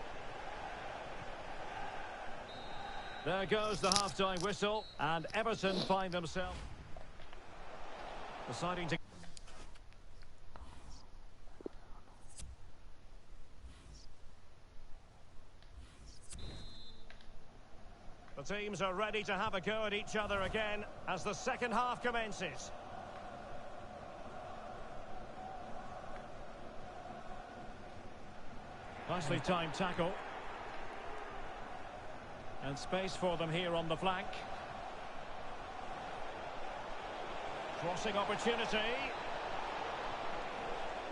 There goes the half-time whistle, and Everton find themselves deciding to... The teams are ready to have a go at each other again as the second half commences. Nicely timed tackle. And space for them here on the flank. Crossing opportunity.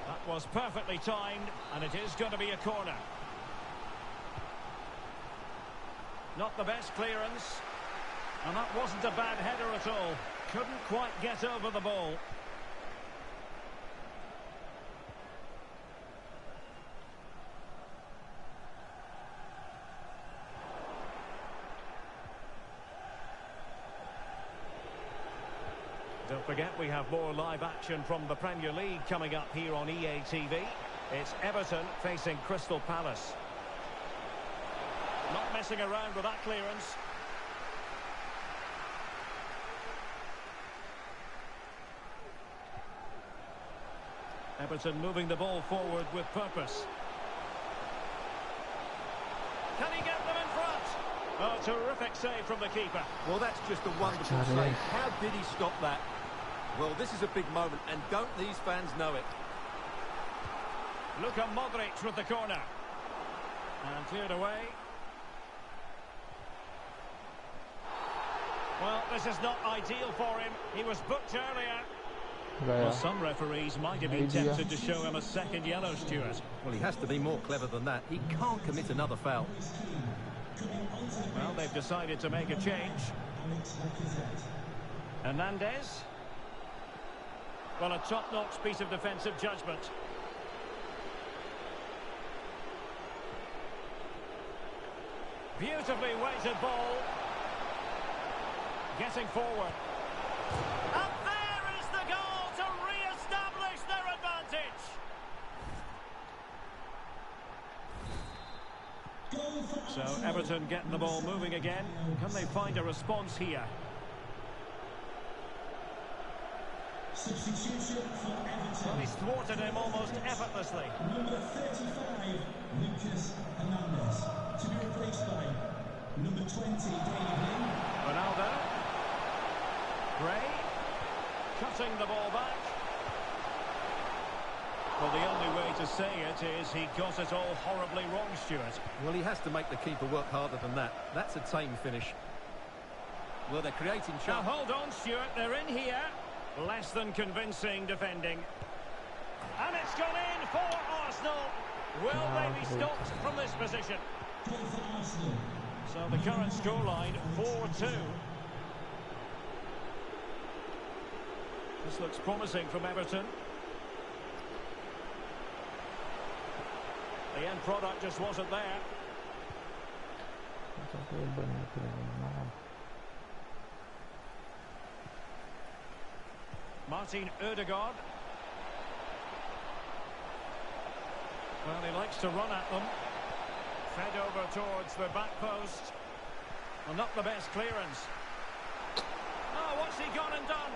That was perfectly timed, and it is going to be a corner. Not the best clearance. And that wasn't a bad header at all. Couldn't quite get over the ball. Don't forget, we have more live action from the Premier League coming up here on EA TV. It's Everton facing Crystal Palace. Not messing around with that clearance. Everton moving the ball forward with purpose. Can he get them in front? Oh, terrific save from the keeper. Well, that's just a wonderful save. How did he stop that? Well, this is a big moment, and don't these fans know it? Luka Modric with the corner. And cleared away. Well, this is not ideal for him. He was booked earlier. Well, some referees might have been tempted to show him a second yellow, Stuart. Well, he has to be more clever than that. He can't commit another foul. Well, they've decided to make a change. Hernandez. Well, a top-notch piece of defensive judgment. Beautifully weighted ball. Getting forward. And there is the goal to re-establish their advantage. So Everton getting the ball moving again. Can they find a response here? Substitution for Everton. Well, he's thwarted him almost effortlessly. Number 35, Lucas Hernandez. To be replaced by number 20, David Lee. Ronaldo. Gray. Cutting the ball back. Well, the only way to say it is he got it all horribly wrong, Stuart. Well, he has to make the keeper work harder than that. That's a tame finish. Well, they're creating Now, chance. hold on, Stuart. They're in here. Less than convincing defending. And it's gone in for Arsenal. Will they be stopped from this position? Goal for Arsenal. So the current scoreline, 4-2. This looks promising from Everton. The end product just wasn't there. Martin Ødegaard. Well, he likes to run at them. Fed over towards the back post. Well, not the best clearance. Oh, what's he gone and done?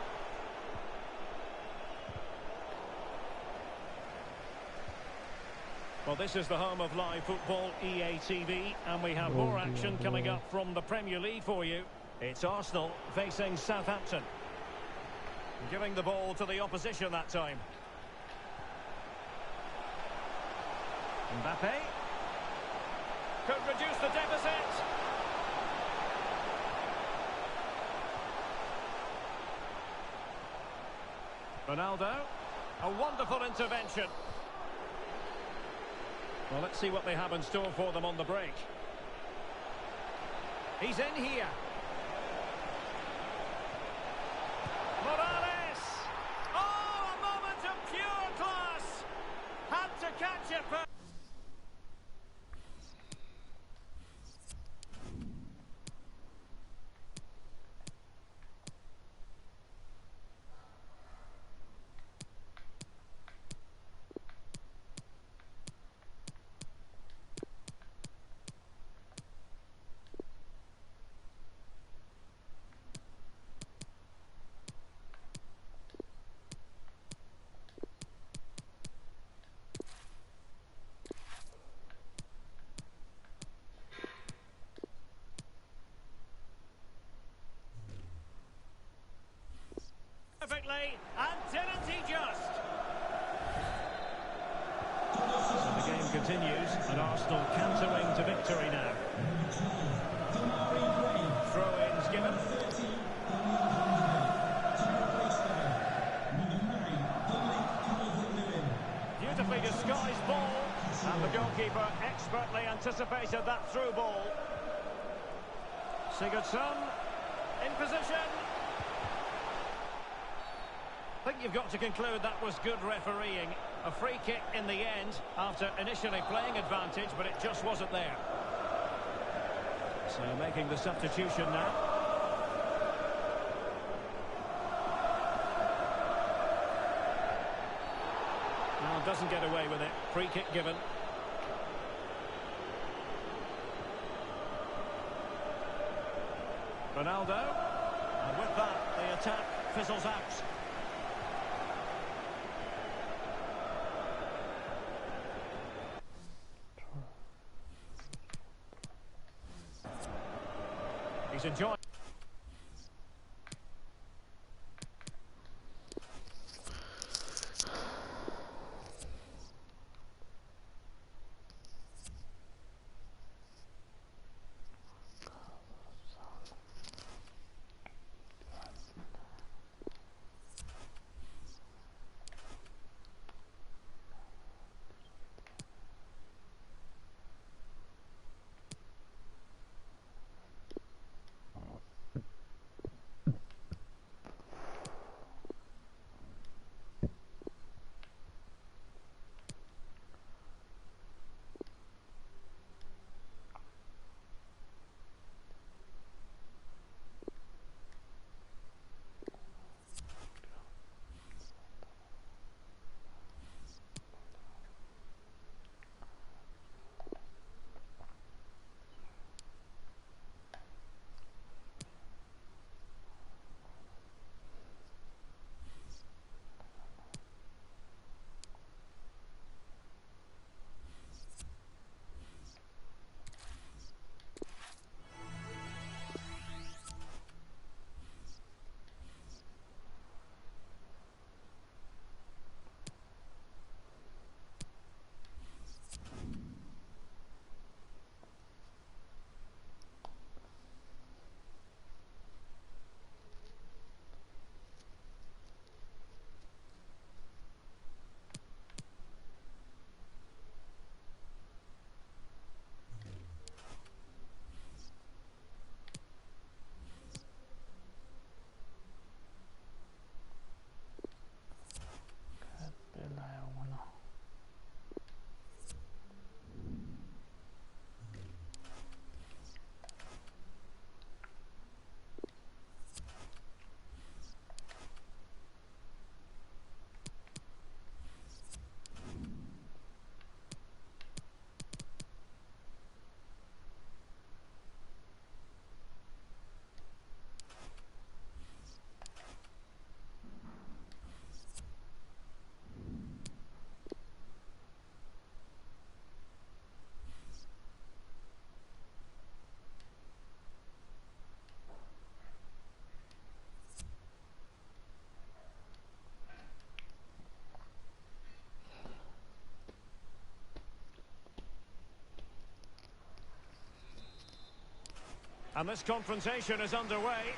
Well, this is the home of live football, EA TV, and we have more action coming up from the Premier League for you. It's Arsenal facing Southampton. Giving the ball to the opposition that time. Mbappe. Could reduce the deficit. Ronaldo. A wonderful intervention. Well, let's see what they have in store for them on the break. He's in here. Morales! Oh, a moment of pure class! Had to catch it. Perfectly, and didn't he just? So the game continues, and Arsenal cantering to victory now. Throw-ins given. Beautifully disguised ball, and the goalkeeper expertly anticipated that through ball. Sigurdsson in position. I think you've got to conclude that was good refereeing. A free kick in the end after initially playing advantage, but it just wasn't there. So making the substitution now. Now doesn't get away with it. Free kick given. Ronaldo. And with that, the attack fizzles out. He's enjoying. And this confrontation is underway.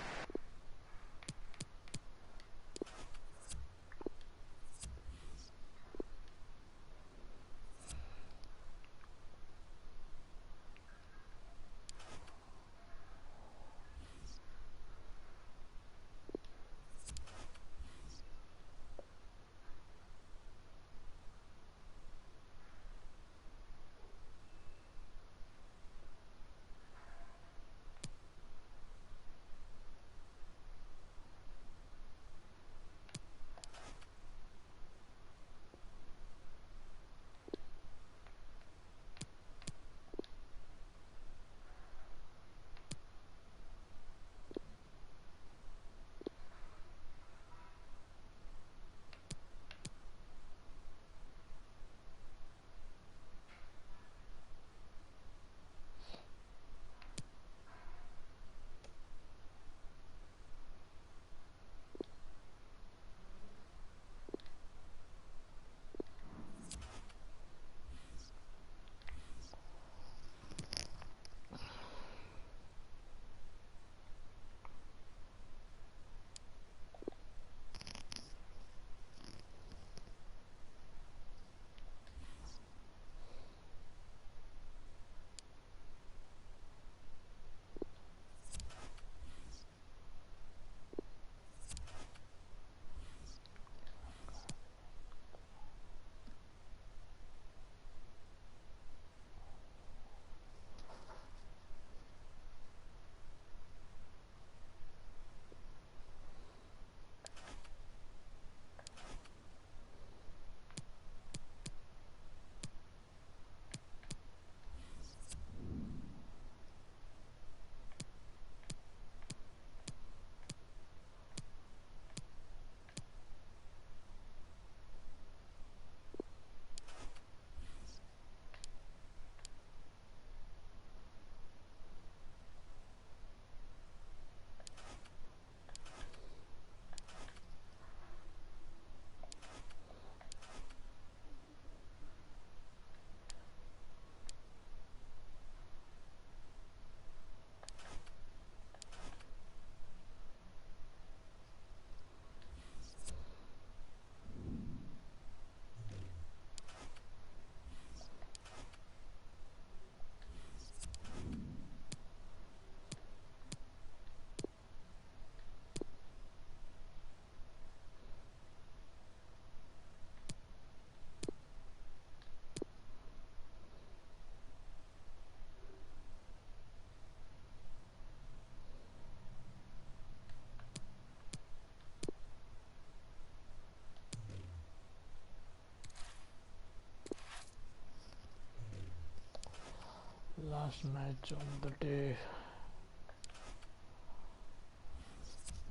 Last match of the day.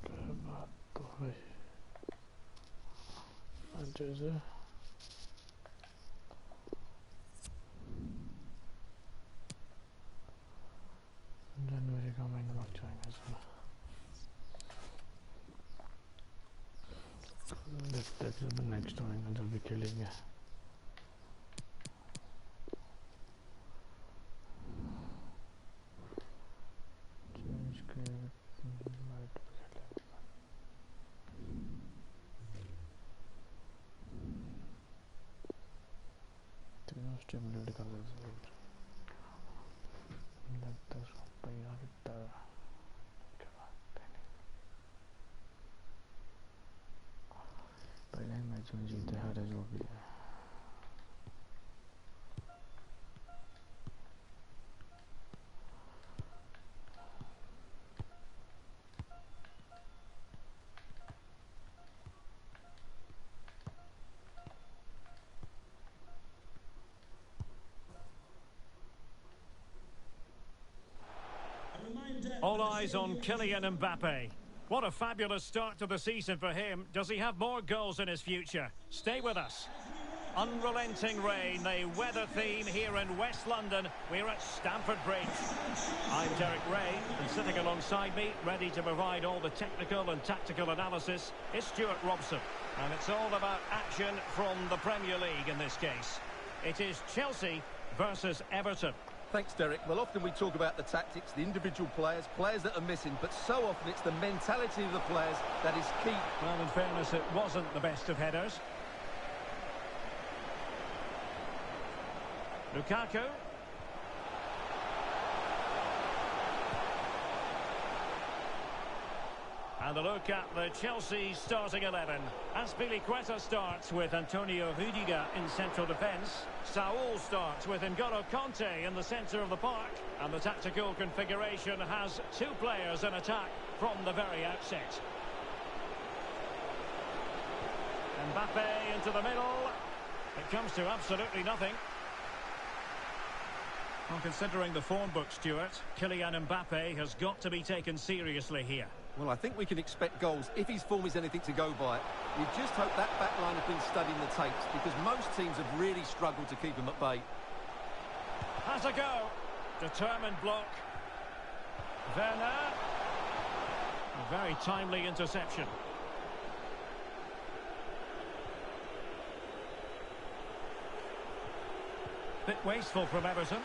क्या बात तो है अच्छे से जनवरी का महीना लग जाएगा इसमें देखते हैं जब नेक्स्ट आएगा जब भी खेलेंगे स्टिमुलेट कर देते लगता है पैसा कितना पहले मैच में जीते हारे जो भी है All eyes on Kylian Mbappe. What a fabulous start to the season for him. Does he have more goals in his future? Stay with us. Unrelenting rain, the weather theme here in West London. We're at Stamford Bridge. I'm Derek Ray, and sitting alongside me, ready to provide all the technical and tactical analysis, is Stuart Robson. And it's all about action from the Premier League in this case. It is Chelsea versus Everton. Thanks, Derek. Well, often we talk about the tactics, the individual players, players that are missing, but so often it's the mentality of the players that is key. Well, in fairness, it wasn't the best of headers. Lukaku. And a look at the Chelsea starting 11. Azpilicueta starts with Antonio Rudiger in central defence. Saul starts with N'Golo Kanté in the centre of the park. And the tactical configuration has two players in attack from the very outset. Mbappe into the middle. It comes to absolutely nothing. Well, considering the form book, Stuart, Kylian Mbappe has got to be taken seriously here. Well, I think we can expect goals if his form is anything to go by. You just hope that back line have been studying the tapes, because most teams have really struggled to keep him at bay. Has a go. Determined block. Werner. A very timely interception. Bit wasteful from Everton.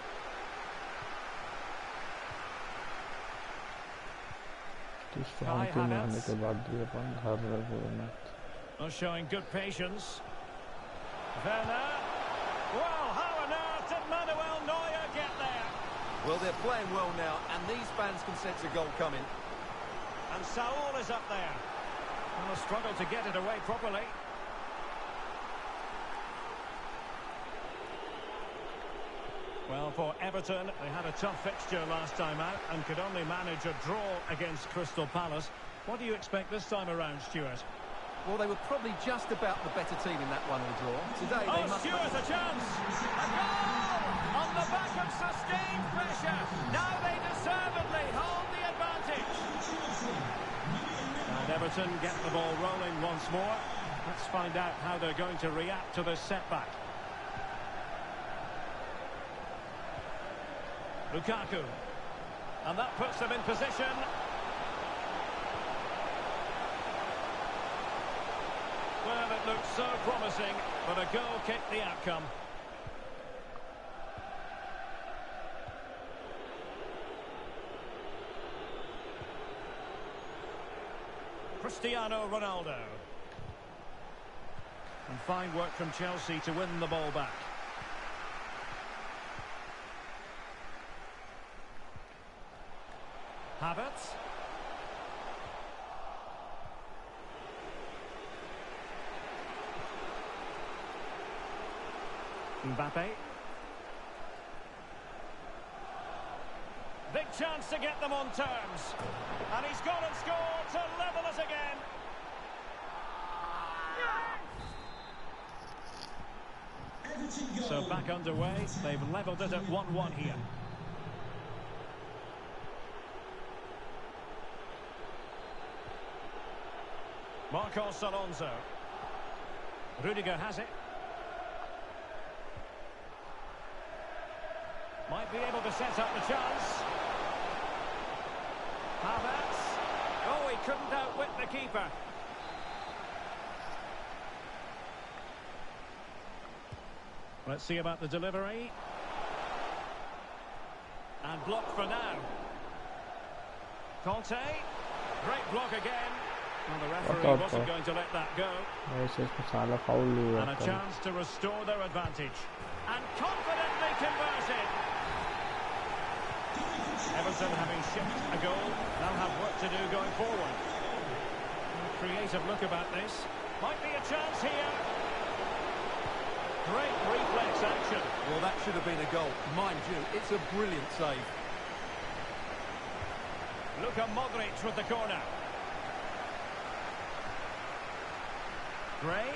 Showing good patience. Werner. Well, how on earth did Manuel Neuer get there? Well, they're playing well now, and these fans can sense a goal coming. And Saul is up there. Well, a struggle to get it away properly. Well, for Everton, they had a tough fixture last time out and could only manage a draw against Crystal Palace. What do you expect this time around, Stuart? Well, they were probably just about the better team in that 1-1 draw. Today, they must... Stuart, a chance! A goal! On the back of sustained pressure. Now they deservedly hold the advantage. And Everton get the ball rolling once more. Let's find out how they're going to react to this setback. Lukaku. And that puts them in position. Well, it looked so promising, but a goal kicked the outcome. Cristiano Ronaldo. And fine work from Chelsea to win the ball back. Havertz. Mbappe. Big chance to get them on terms. And he's gone and scored to level us again. So back underway. They've levelled it at 1-1 here. Marcos Alonso. Rudiger has it. Might be able to set up the chance. Havertz. Oh, he couldn't outwit the keeper. Let's see about the delivery. And blocked for now. Kanté. Great block again. Well, the referee wasn't going to let that go. And a chance to restore their advantage. And confidently converted. Everton, having shipped a goal, now have work to do going forward. A creative look about this. Might be a chance here. Great reflex action. Well, that should have been a goal. Mind you, it's a brilliant save. Luka Modric with the corner. Gray.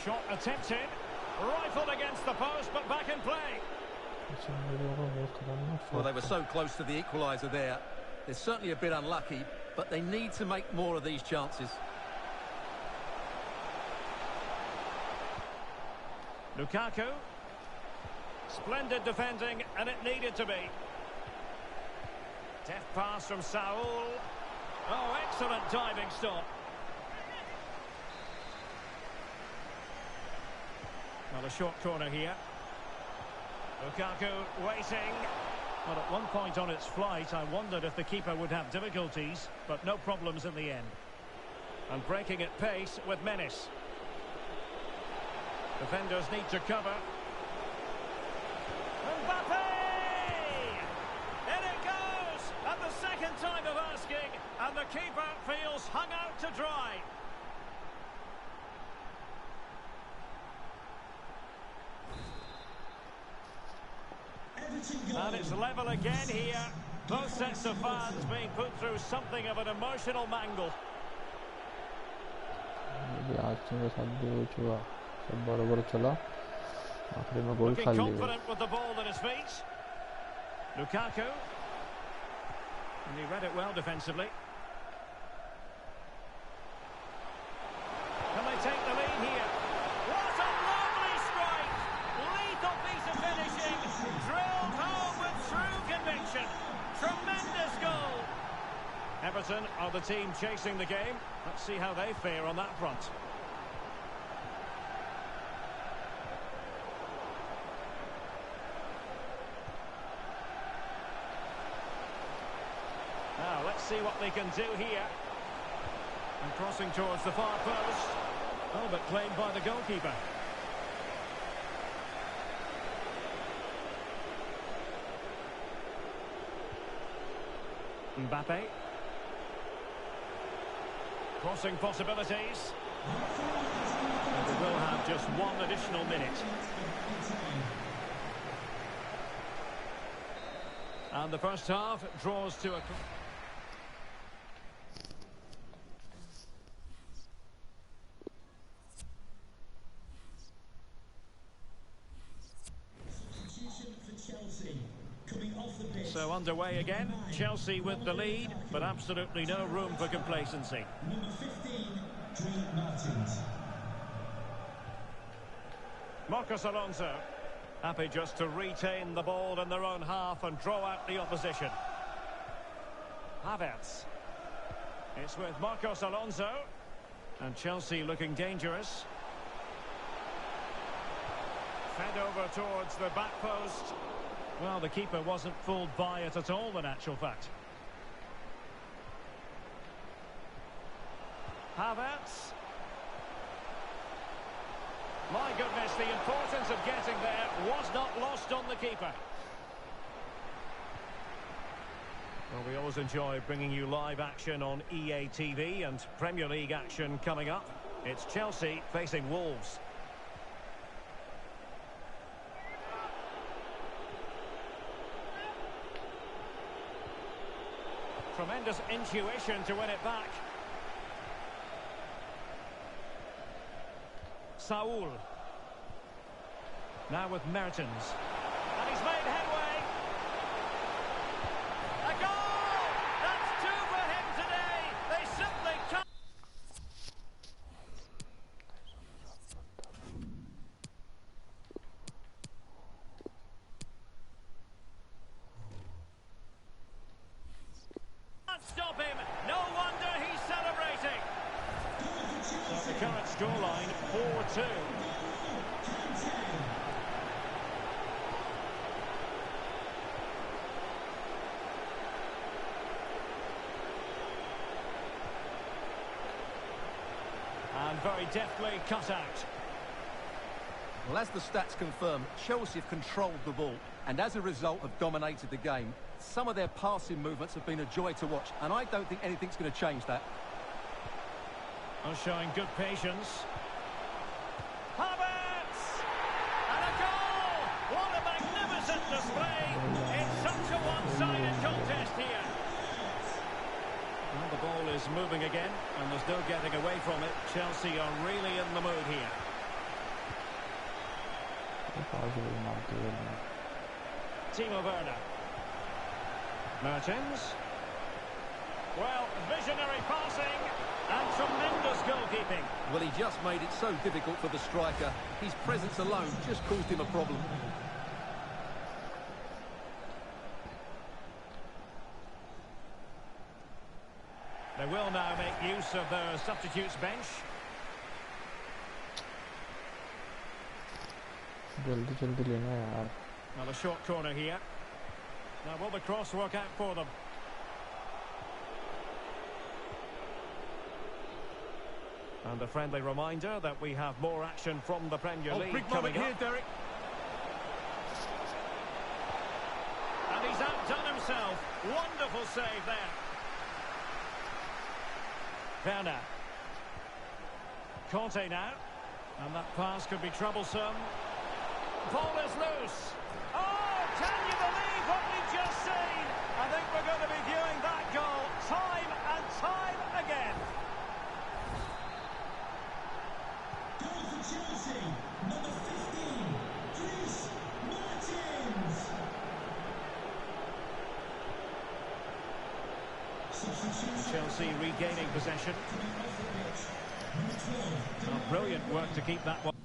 Shot attempted. Rifled against the post, but back in play. Well, they were so close to the equaliser there. They're certainly a bit unlucky, but they need to make more of these chances. Lukaku. Splendid defending, and it needed to be. Deft pass from Saul. Oh, excellent diving stop. Well, a short corner here. Lukaku waiting. Well, at one point on its flight, I wondered if the keeper would have difficulties, but no problems in the end. And breaking at pace with menace. Defenders need to cover. Mbappe! In it goes! At the second time of asking, and the keeper feels hung out to dry. And it's level again here. Both sets of fans being put through something of an emotional mangle. Looking confident with the ball at his feet. Lukaku. And he read it well defensively. Can they take the lead here? What a lovely strike! Lethal piece of finishing. Drilled home with true conviction. Tremendous goal. Everton are the team chasing the game. Let's see how they fare on that front. Now, let's see what they can do here. And crossing towards the far post. Oh, but claimed by the goalkeeper. Mbappe. Crossing possibilities. And we will have just one additional minute. And the first half draws to a... So underway again, Chelsea with the lead, but absolutely no room for complacency. Number 15, Dre Martins. Marcos Alonso, happy just to retain the ball in their own half and draw out the opposition. Havertz. It's with Marcos Alonso, and Chelsea looking dangerous. Fed over towards the back post. Well, the keeper wasn't fooled by it at all, in actual fact. Havertz. My goodness, the importance of getting there was not lost on the keeper. Well, we always enjoy bringing you live action on EA TV and Premier League action coming up. It's Chelsea facing Wolves. Tremendous intuition to win it back. Saul. Now with Mertens. And he's made headway. A goal! That's two for him today. They simply can't. Stop him. No wonder he's celebrating. So the current scoreline 4-2. And very deftly cut out. Well, as the stats confirm, Chelsea have controlled the ball and as a result have dominated the game. Some of their passing movements have been a joy to watch, and I don't think anything's going to change that. Showing good patience. Havertz! And a goal! What a magnificent display! It's such a one-sided contest here. Well, the ball is moving again, and there's no getting away from it. Chelsea are really in the mood here. Timo Werner. Mertens. Well, visionary passing and tremendous goalkeeping. Well, he just made it so difficult for the striker. His presence alone just caused him a problem. They will now make use of their substitutes bench. जल्दी जल्दी लेना यार Well, a short corner here. Now, will the cross work out for them? And a friendly reminder that we have more action from the Premier League big coming moment here, up. Derek. And he's outdone himself. Wonderful save there. Werner. Conte now. And that pass could be troublesome. Ball is loose. Oh, can you believe what we've just seen? I think we're going to be viewing that goal time and time again. Goal for Chelsea, number 15, Dries Martins. Substitution. Chelsea regaining possession. Coming off the pitch, number 12. Brilliant work to keep that one.